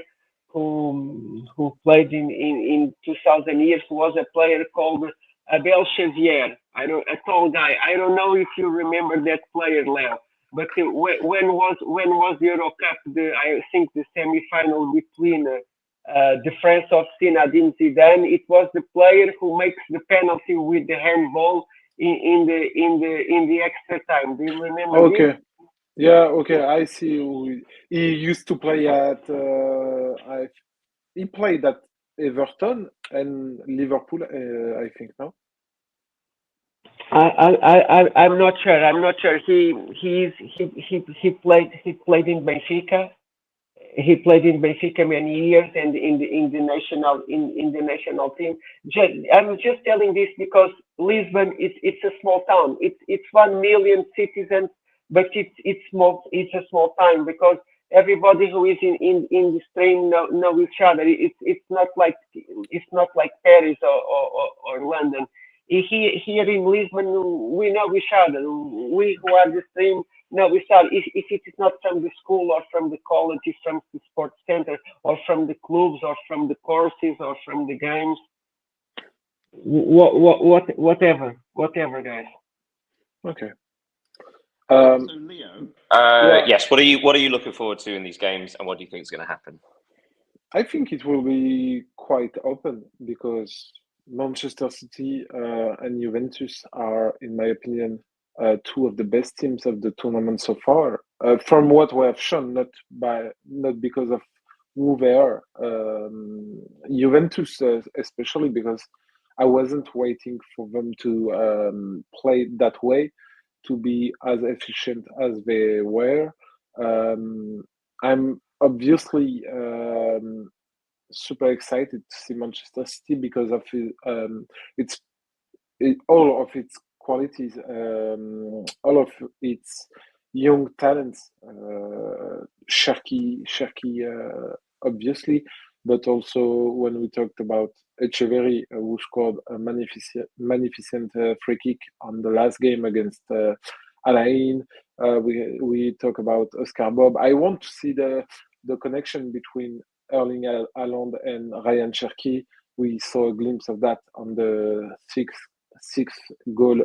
who played in 2000 years, who was a player called Abel Xavier. A tall guy. I don't know if you remember that player, Leo. But when was the Euro Cup? I think the semi-final between the France of Zinedine Zidane. It was the player who makes the penalty with the handball in the extra time. Do you remember? Okay. This? Yeah. Okay. I see. He used to play at. He played at Everton and Liverpool. I think no. I'm not sure. He played in Benfica. He played in Benfica many years, and in the national team. I'm just telling this because Lisbon it's a small town. It's 1 million citizens, but it's small. It's a small town because everybody who is in the stream know each other. It's not like Paris or London. Here in Lisbon, we know each other. We who are the stream know each other. If it is not from the school or from the college, it's from the sports center or from the clubs or from the courses or from the games. Whatever, guys. Okay. So Leo, yes. What are you looking forward to in these games, and what do you think is going to happen? I think it will be quite open because Manchester City and Juventus are, in my opinion, two of the best teams of the tournament so far. From what we have shown, not because of who they are. Juventus, especially because I wasn't waiting for them to play that way, to be as efficient as they were. I'm obviously super excited to see Manchester City because of all of its qualities, all of its young talents, Cherki, obviously, but also when we talked about Echeverry, who scored a magnificent free kick on the last game against Alain. We talk about Oscar Bob. I want to see the connection between Erling Haaland and Ryan Cherki. We saw a glimpse of that on the sixth goal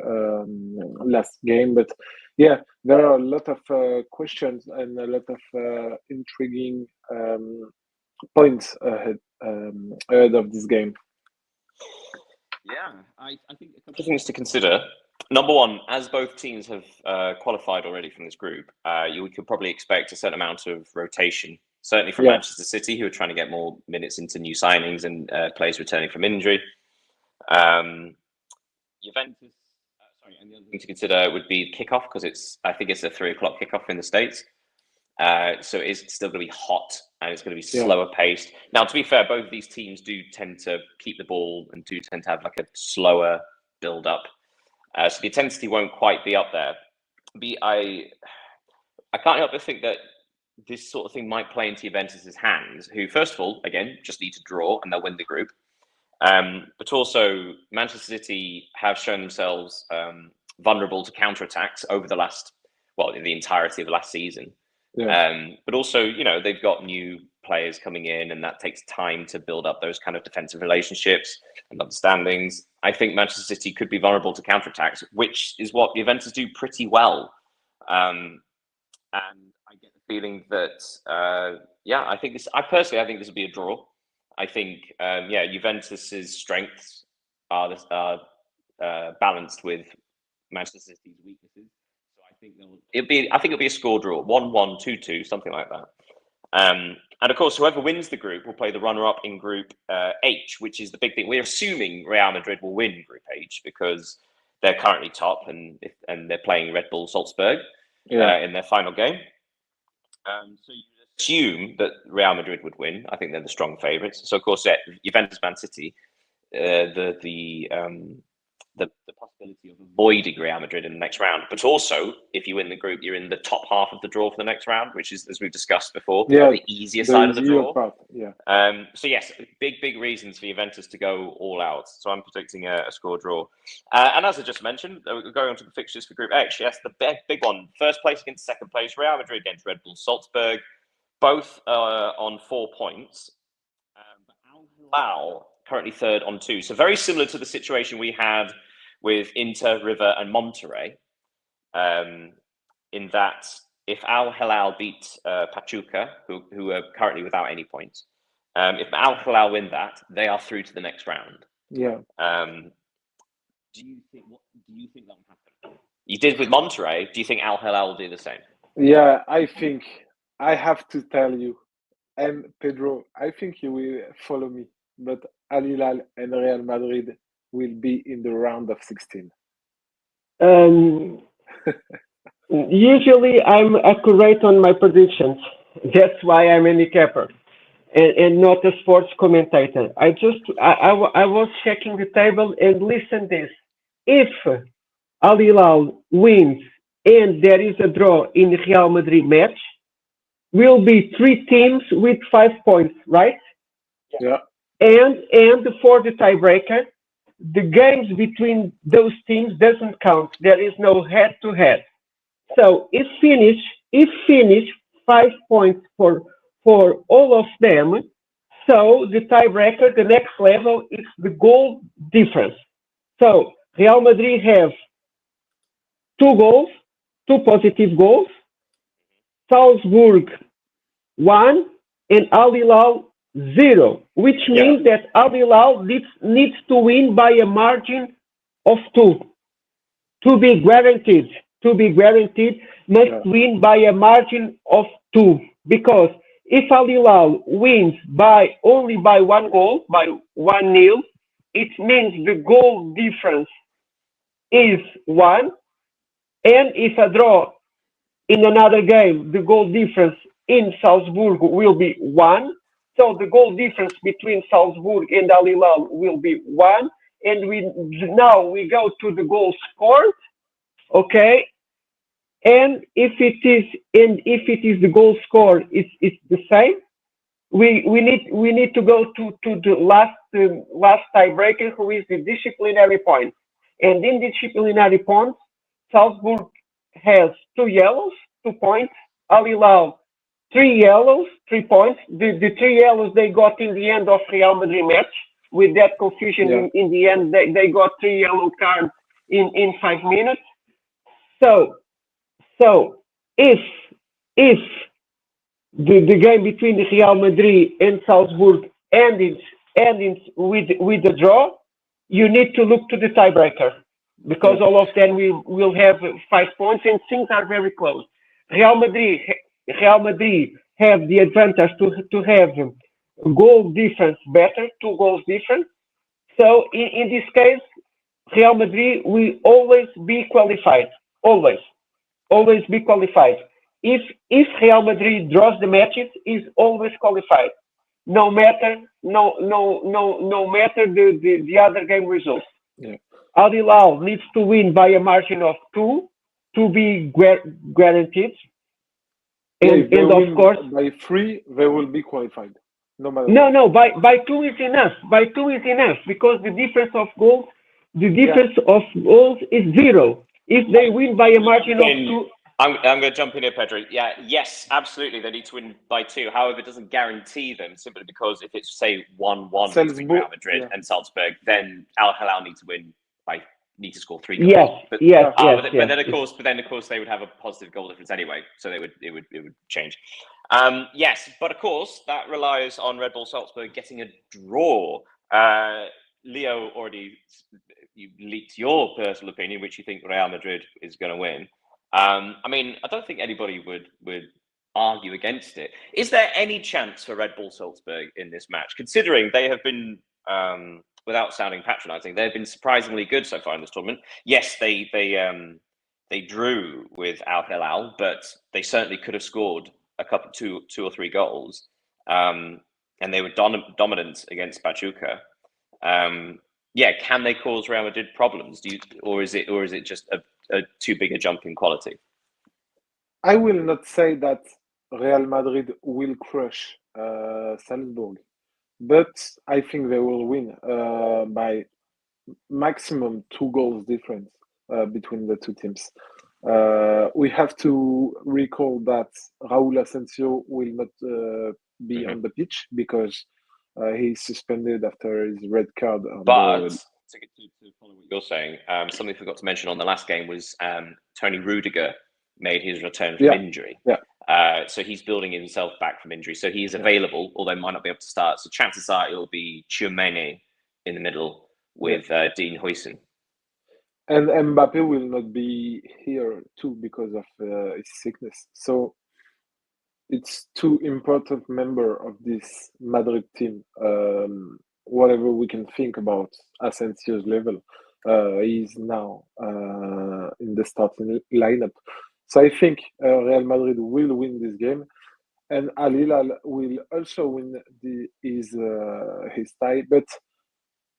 last game, but yeah, there are a lot of questions and a lot of intriguing points ahead of this game. Yeah, I think a couple of things to consider. Number one, as both teams have qualified already from this group, we could probably expect a certain amount of rotation, certainly from Manchester City, who are trying to get more minutes into new signings and players returning from injury. Juventus, and the other thing to consider would be kickoff, because I think it's a 3 o'clock kickoff in the States. So it's still going to be hot and it's going to be slower paced. Now, to be fair, both of these teams do tend to keep the ball and do tend to have like a slower build up. So the intensity won't quite be up there. I can't help but think that this sort of thing might play into Juventus's hands, who, first of all, again, just need to draw and they'll win the group. But also, Manchester City have shown themselves vulnerable to counterattacks over the entirety of the last season. But also, they've got new players coming in, and that takes time to build up those kind of defensive relationships and understandings. I think Manchester City could be vulnerable to counterattacks, which is what Juventus do pretty well. And I get the feeling that, I think this will be a draw. I think, Juventus's strengths are balanced with Manchester City's weaknesses. So I think it'll be a score draw, 1-1, 2-2, something like that. And of course, whoever wins the group will play the runner-up in Group H, which is the big thing. We're assuming Real Madrid will win Group H because they're currently top and they're playing Red Bull Salzburg in their final game. So you assume that Real Madrid would win. I think they're the strong favourites. So of course, Juventus, Man City, the possibility of avoiding Real Madrid in the next round. But also, if you win the group, you're in the top half of the draw for the next round, which is, as we've discussed before, the easier side of the draw. Part, so yes, big reasons for Juventus to go all out. So I'm predicting a score draw. And as I just mentioned, going on to the fixtures for Group H, yes, the big one. First place against second place, Real Madrid against Red Bull Salzburg, both on 4 points. But Al Hilal currently third on 2. So very similar to the situation we had with Inter, River and Monterrey, in that if Al Hilal beat Pachuca, who are currently without any points, if Al Hilal win that, they are through to the next round. Yeah. Do you think that will happen? You did with Monterrey. Do you think Al Hilal will do the same? Yeah, I think I have to tell you, and Pedro, I think you will follow me, but Al Hilal and Real Madrid will be in the round of 16. Usually I'm accurate on my predictions. That's why I'm a handicapper and not a sports commentator. I was checking the table and listen this. If Al Hilal wins and there is a draw in the Real Madrid match, will be 3 teams with 5 points, right? Yeah. And for the tiebreaker, the games between those teams doesn't count. There is no head-to-head. So if finish 5 points for all of them, so the tiebreaker, the next level is the goal difference. So Real Madrid have 2 goals, 2 positive goals. Salzburg 1 and Al Hilal 0, which means that Al Hilal needs to win by a margin of 2 to be guaranteed. Must win by a margin of 2, because if Al Hilal wins only by 1 goal, by 1-0, it means the goal difference is 1, and if a draw in another game, the goal difference in Salzburg will be 1. So the goal difference between Salzburg and Al Hilal will be 1. And we go to the goal scored, okay? and if it is the goal score, it's the same. We need to go to the last tiebreaker, who is the disciplinary points. And in disciplinary points, Salzburg has 2 yellows, 2 points. Al Hilal 3 yellows, 3 points. The 3 yellows they got in the end of Real Madrid match. With that confusion, in the end, they got 3 yellow cards in 5 minutes. So if if the game between the Real Madrid and Salzburg ended with a draw, you need to look to the tiebreaker, because all of them will have 5 points and things are very close. Real Madrid Real Madrid have the advantage to have goal difference better, 2 goals difference. So in this case, Real Madrid will always be qualified, always be qualified. If Real Madrid draws the matches, is always qualified, no matter the other game results. Yeah. Al Hilal needs to win by a margin of 2 to be guaranteed. If they And of win course, by 3, they will be qualified, no matter no, what. no, by 2 is enough. By 2 is enough, because the difference of goals is 0. If they win by a margin of 2, I'm going to jump in here, Pedro. Yeah, yes, absolutely. They need to win by 2. However, it doesn't guarantee them, simply because if it's, say, 1-1 between Real Madrid and Salzburg, then Al Hilal need to score 3 goals. yes, But then of course they would have a positive goal difference anyway, so it would change. Yes, but of course that relies on Red Bull Salzburg getting a draw. Leo already leaked your personal opinion, which you think Real Madrid is going to win. I mean, I don't think anybody would argue against it. Is there any chance for Red Bull Salzburg in this match, considering they have been, without sounding patronising, they've been surprisingly good so far in this tournament? Yes, they drew with Al Hilal, but they certainly could have scored a couple, two or three goals, and they were dominant against Pachuca. Can they cause Real Madrid problems? Or is it just a too big a jump in quality? I will not say that Real Madrid will crush Salzburg, but I think they will win by maximum 2 goals difference between the two teams. We have to recall that Raúl Asensio will not be on the pitch because he's suspended after his red card. But to follow what you're saying, something we forgot to mention on the last game was Tony Rudiger made his return from injury. Yeah. So he's building himself back from injury. So he is available, although might not be able to start. So chances are it'll be Tchouameni in the middle with Dean Huijsen. And Mbappe will not be here too because of his sickness. So it's 2 important members of this Madrid team. Whatever we can think about Asensio's level, he's now in the starting lineup. So I think Real Madrid will win this game, and Al Hilal will also win his tie, but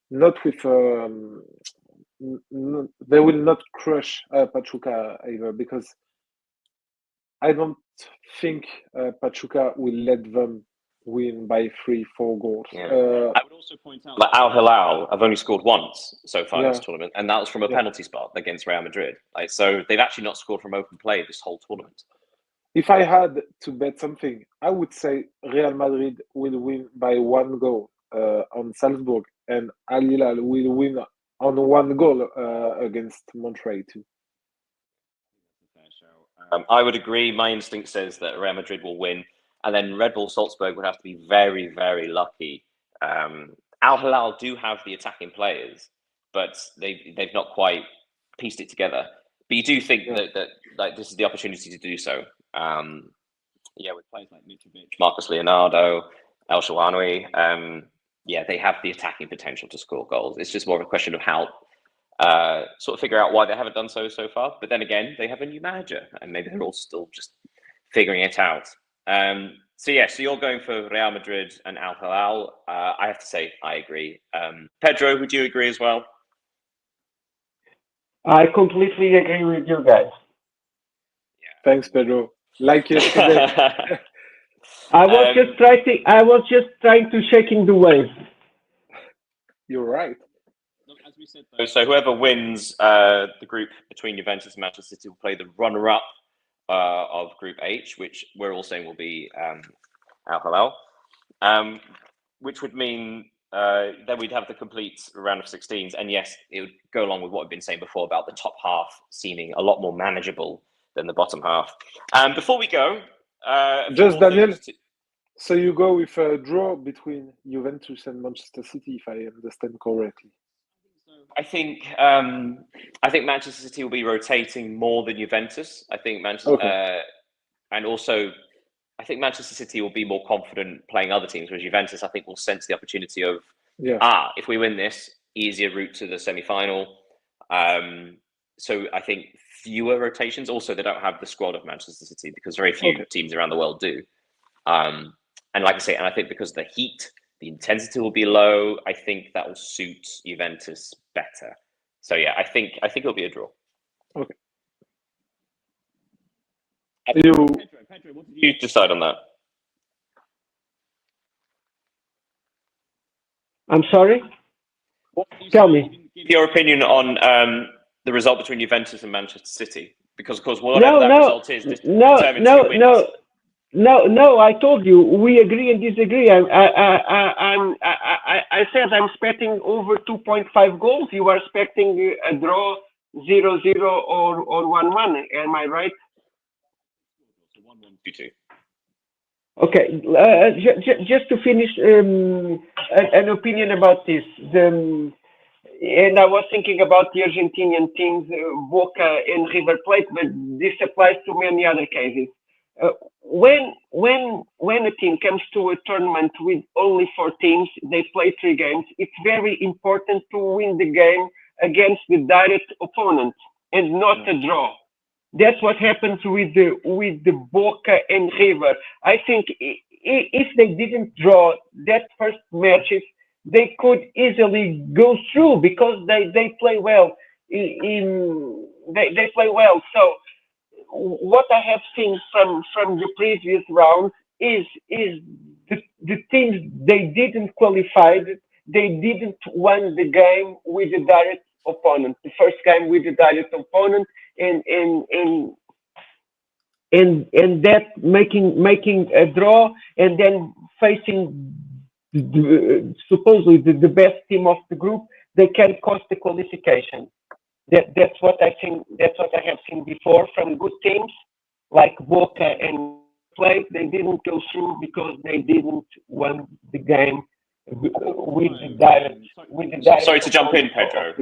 not with. They will not crush Pachuca either, because I don't think Pachuca will let them win by 3-4 goals. I would also point out that Al Hilal have only scored once so far in this tournament, and that was from a penalty spot against Real Madrid. So they've actually not scored from open play this whole tournament. If I had to bet something, I would say Real Madrid will win by 1 goal on Salzburg, and Al Hilal will win on 1 goal against Monterrey too. I would agree. My instinct says that Real Madrid will win, and then Red Bull Salzburg would have to be very, very lucky. Al Hilal do have the attacking players, but they've not quite pieced it together. But you do think that like this is the opportunity to do so. With players like Mitrovic, Marcos Leonardo, El Shaarawy, they have the attacking potential to score goals. It's just more of a question of how sort of figure out why they haven't done so far. But then again, they have a new manager, and maybe they're all still just figuring it out. So you're going for Real Madrid and Al Hilal. I have to say, I agree. Pedro, would you agree as well? I completely agree with you guys. Thanks, Pedro. Like yesterday. I was just trying to shaking the wave. You're right. As we said, so whoever wins the group between Juventus and Manchester City will play the runner-up of Group H, which we're all saying will be Al Hilal, which would mean then we'd have the complete round of 16s. And yes, it would go along with what we've been saying before about the top half seeming a lot more manageable than the bottom half. Before we go, Just Daniel. So you go with a draw between Juventus and Manchester City, if I understand correctly. I think Manchester City will be rotating more than Juventus. I think Manchester, and also I think Manchester City will be more confident playing other teams, whereas Juventus, I think, will sense the opportunity of if we win this, easier route to the semi-final. So I think fewer rotations. Also, they don't have the squad of Manchester City because very few teams around the world do. And like I say, and I think because of the heat, the intensity will be low. I think that will suit Juventus better. So yeah, I think it'll be a draw. Okay. Pedro, what did you decide on that? I'm sorry? Tell me. Give your opinion on the result between Juventus and Manchester City, because of course whatever result is determines who wins. No, I told you we agree and disagree. I said I'm expecting over 2.5 goals. You are expecting a draw 0-0 or 1-1. Am I right? 1-1, 2-2. Okay, just to finish an opinion about this. And I was thinking about the Argentinian teams, Boca and River Plate, but this applies to many other cases. When a team comes to a tournament with only 4 teams, they play 3 games. It's very important to win the game against the direct opponent and not a draw. That's what happens with the Boca and River. I think if they didn't draw that first matches, they could easily go through because they play well. They play well. So what I have seen from the previous rounds is the teams they didn't qualify, they didn't win the game with the direct opponent. The first game with the direct opponent, and that making a draw and then facing supposedly the best team of the group, they can cost the qualification. That's what I think. That's what I have seen before from good teams like Boca and Plate. They didn't go through because they didn't win the game with the direct. Sorry to jump in, Pedro.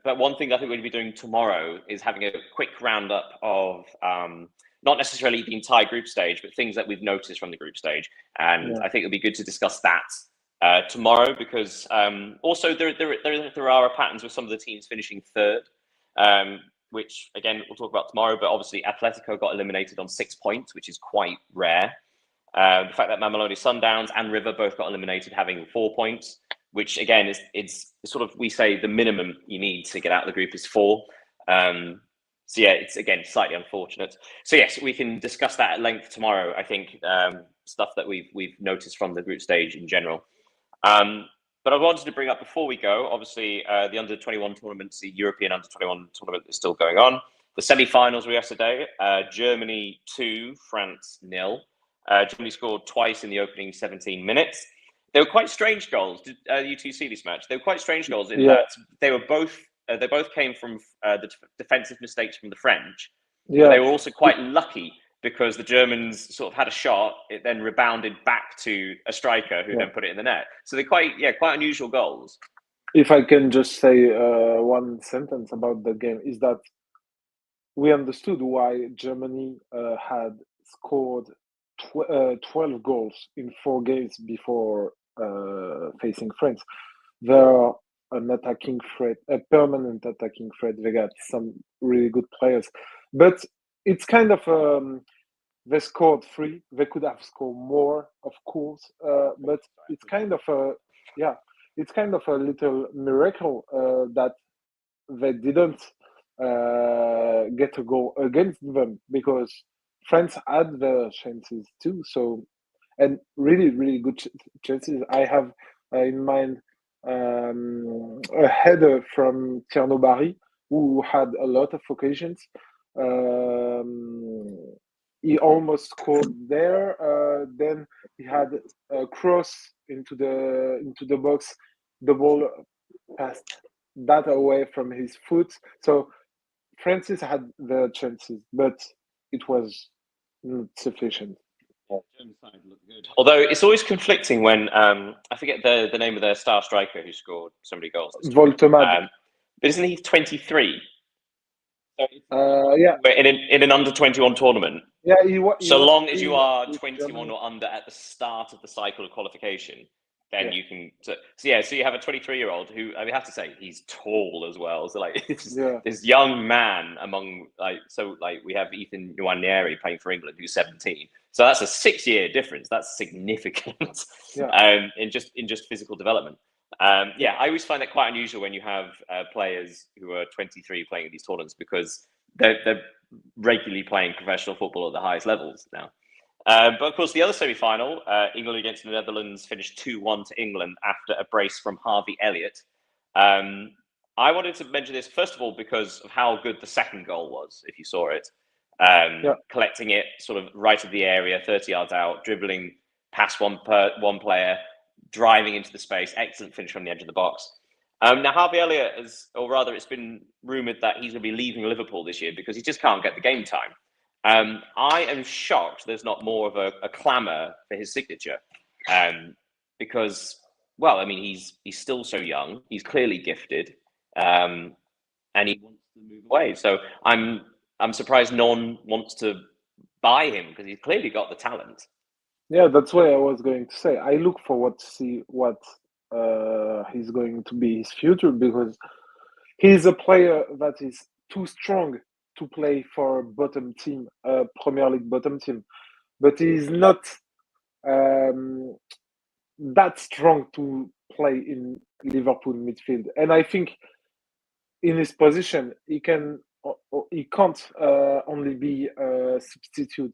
But one thing I think we're going to be doing tomorrow is having a quick roundup of not necessarily the entire group stage, but things that we've noticed from the group stage. And I think it'll be good to discuss that tomorrow, because also there are patterns with some of the teams finishing third, which again we'll talk about tomorrow. But obviously Atletico got eliminated on 6 points, which is quite rare. The fact that Mamelodi Sundowns and River both got eliminated having 4 points, which again it's sort of, we say the minimum you need to get out of the group is 4. So yeah, it's again slightly unfortunate. So yes, we can discuss that at length tomorrow. I think stuff that we've noticed from the group stage in general. But I wanted to bring up before we go, obviously the under-21 tournaments, the European under-21 tournament is still going on. The semi-finals were yesterday. Germany 2, France 0. Germany scored twice in the opening 17 minutes. They were quite strange goals. Did you two see this match? They were quite strange goals in that they both came from the defensive mistakes from the French. Yeah. But they were also quite lucky because the Germans sort of had a shot, it then rebounded back to a striker who then put it in the net. So they're quite unusual goals. If I can just say one sentence about the game, is that we understood why Germany had scored 12 goals in 4 games before facing France. They're an attacking threat, a permanent attacking threat. They got some really good players, but it's kind of they scored 3. They could have scored more, of course, but it's kind of a little miracle that they didn't get a goal against them, because France had the chances too. So, and really, really good chances. I have in mind a header from Tierno Barry, who had a lot of occasions. He almost scored there. Then he had a cross into the box. The ball passed that away from his foot. So Francis had the chances, but it was not sufficient. Although it's always conflicting when I forget the name of their star striker who scored so many goals. Voltemade. But isn't he 23? Yeah. In an under 21 tournament. Yeah. So long as you are 21 or under at the start of the cycle of qualification, then you can. So you have a 23-year-old who, I have to say, he's tall as well. So like this young man among we have Ethan Nwaneri playing for England who's 17. So that's a 6-year difference. That's significant in just physical development. I always find that quite unusual when you have players who are 23 playing in these tournaments, because they're regularly playing professional football at the highest levels now. But of course, the other semi-final, England against the Netherlands, finished 2-1 to England after a brace from Harvey Elliott. I wanted to mention this, first of all, because of how good the second goal was, if you saw it. Collecting it sort of right of the area, 30 yards out, dribbling past one player, driving into the space, excellent finish from the edge of the box. Now, Harvey Elliott it's been rumoured that he's going to be leaving Liverpool this year because he just can't get the game time. I am shocked there's not more of a clamour for his signature, because, well, I mean, he's still so young, he's clearly gifted, and he wants to move away. So I'm surprised no one wants to buy him, because he's clearly got the talent. Yeah, that's what I was going to say. I look forward to see what he's going to be his future, because he's a player that is too strong to play for bottom team, Premier League bottom team, but he's not that strong to play in Liverpool midfield. And I think in his position, he can't only be a substitute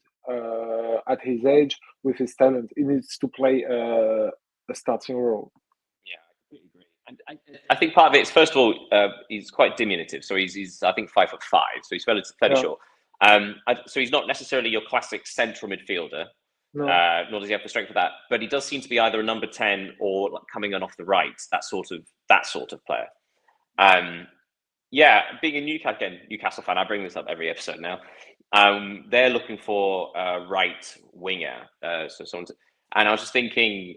at his age with his talent. He needs to play a starting role. Yeah, I completely agree. And I think part of it is, first of all, he's quite diminutive. So he's I think 5'5", so he's fairly short. So he's not necessarily your classic central midfielder. No. Nor does he have the strength for that. But he does seem to be either a number 10 or like coming on off the right, that sort of player. Being a Newcastle fan, I bring this up every episode now. They're looking for a right winger. And I was just thinking,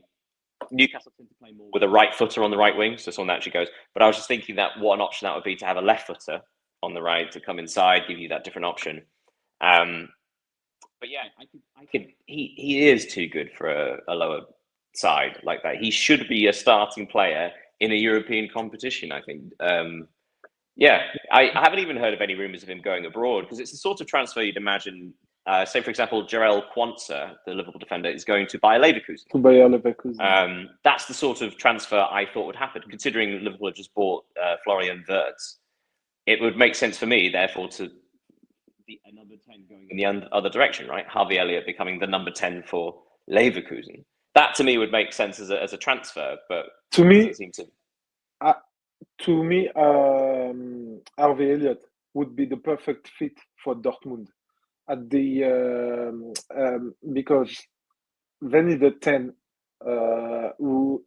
Newcastle tend to play more with a right footer on the right wing, so someone that actually goes. But I was just thinking that what an option that would be to have a left footer on the right to come inside, give you that different option. But yeah, I could. He is too good for a lower side like that. He should be a starting player in a European competition, I think. I haven't even heard of any rumours of him going abroad, because it's the sort of transfer you'd imagine. Say, for example, Jarell Quansah, the Liverpool defender, is going to Bayer Leverkusen. That's the sort of transfer I thought would happen, considering Liverpool had just bought Florian Wirtz. It would make sense for me, therefore, to be a number 10 going in the other direction, right? Harvey Elliott becoming the number 10 for Leverkusen. That, to me, would make sense as a transfer, but to me, Harvey Elliott would be the perfect fit for Dortmund at the because they need a 10 who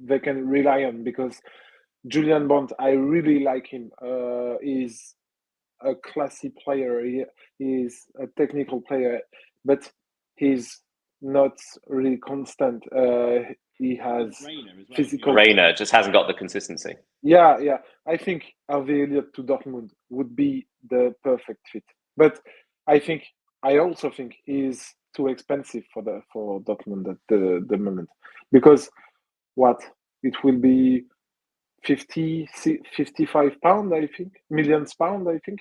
they can rely on, because Julian Brandt, I really like him. He's a classy player. He is a technical player, but he's not really constant. He has physical. Reina just hasn't got the consistency. Yeah. I think Harvey Elliott to Dortmund would be the perfect fit. But I also think he's too expensive for Dortmund at the moment, because it will be 55 pound, I think, millions pound, I think.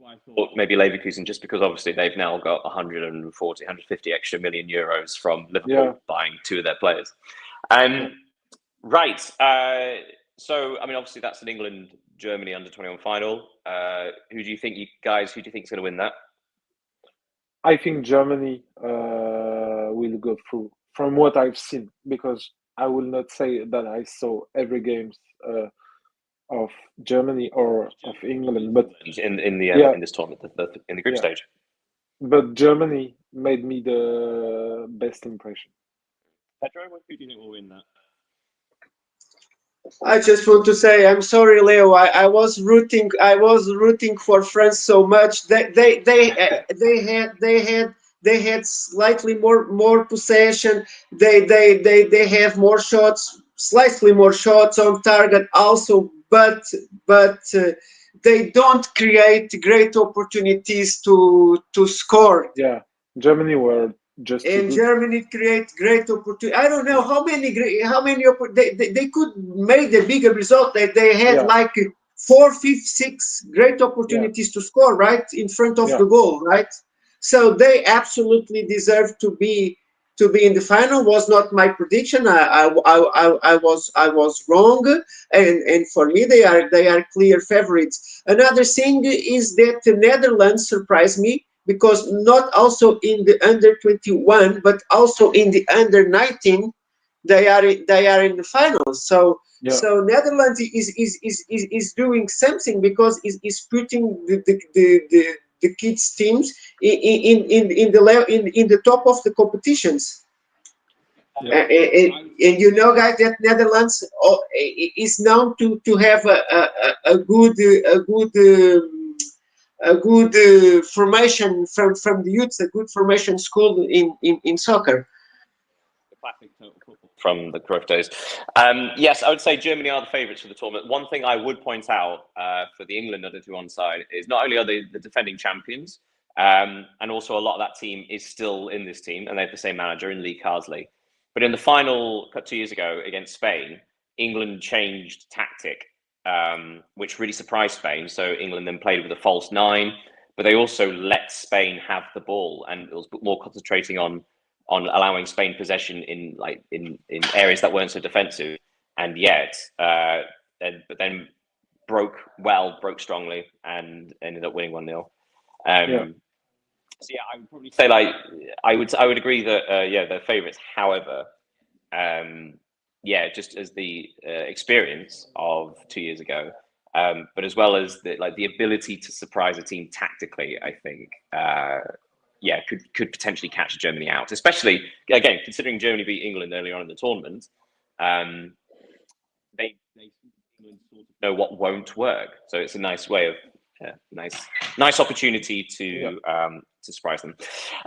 I thought maybe Leverkusen, just because obviously they've now got 140, 150 extra million euros from Liverpool buying two of their players. Right. So, I mean, obviously that's an England Germany under-21 final. Who do you think is going to win that? I think Germany will go through from what I've seen, because I will not say that I saw every games of Germany or of England, but in this tournament, in the group stage. But Germany made me the best impression. Pedro, who do you think will win that? I just want to say I'm sorry, Leo. I was rooting for France so much. They had slightly more possession. They have more shots, slightly more shots on target also, but they don't create great opportunities to score. Yeah, Germany were just and Germany create great opportunity. I don't know how many they could make a bigger result. They had like 4, 5, 6 great opportunities to score right in front of the goal, right? So they absolutely deserve to be in the final. Was not my prediction. I was wrong, and for me they are clear favorites. Another thing is that the Netherlands surprised me, because not also in the under-21, but also in the under-19, they are in the finals. So Netherlands is doing something, because is putting the kids teams in the top of the competitions. And you know, guys, that Netherlands is known to have a good formation from the youth, a good formation school in soccer. From the Cruyff days. Yes, I would say Germany are the favourites for the tournament. One thing I would point out for the England under-21 side is not only are they the defending champions, and also a lot of that team is still in this team, and they have the same manager in Lee Carsley. But in the final 2 years ago against Spain, England changed tactic, which really surprised Spain. So England then played with a false 9, but they also let Spain have the ball, and it was more concentrating on allowing Spain possession in areas that weren't so defensive, and yet but then broke strongly and ended up winning 1-0. So yeah, I would probably say I would agree that they're favourites. However, just as the experience of 2 years ago, but as well as the ability to surprise a team tactically, I think could potentially catch Germany out, especially again considering Germany beat England earlier on in the tournament. They know what won't work, so it's a nice way of nice opportunity to surprise them.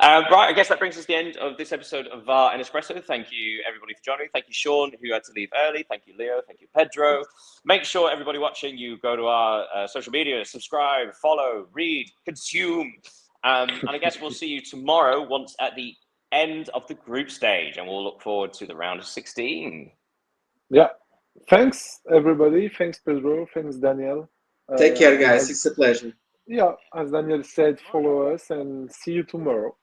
Right, I guess that brings us to the end of this episode of VAR and Espresso. Thank you everybody for joining. Thank you Sean, who had to leave early. Thank you Leo. Thank you Pedro. Make sure everybody watching, you go to our social media, subscribe, follow, read, consume. And I guess we'll see you tomorrow once at the end of the group stage, and we'll look forward to the round of 16. Yeah. Thanks, everybody. Thanks, Pedro. Thanks, Daniel. Take care, guys. It's a pleasure. Yeah, as Daniel said, follow us and see you tomorrow.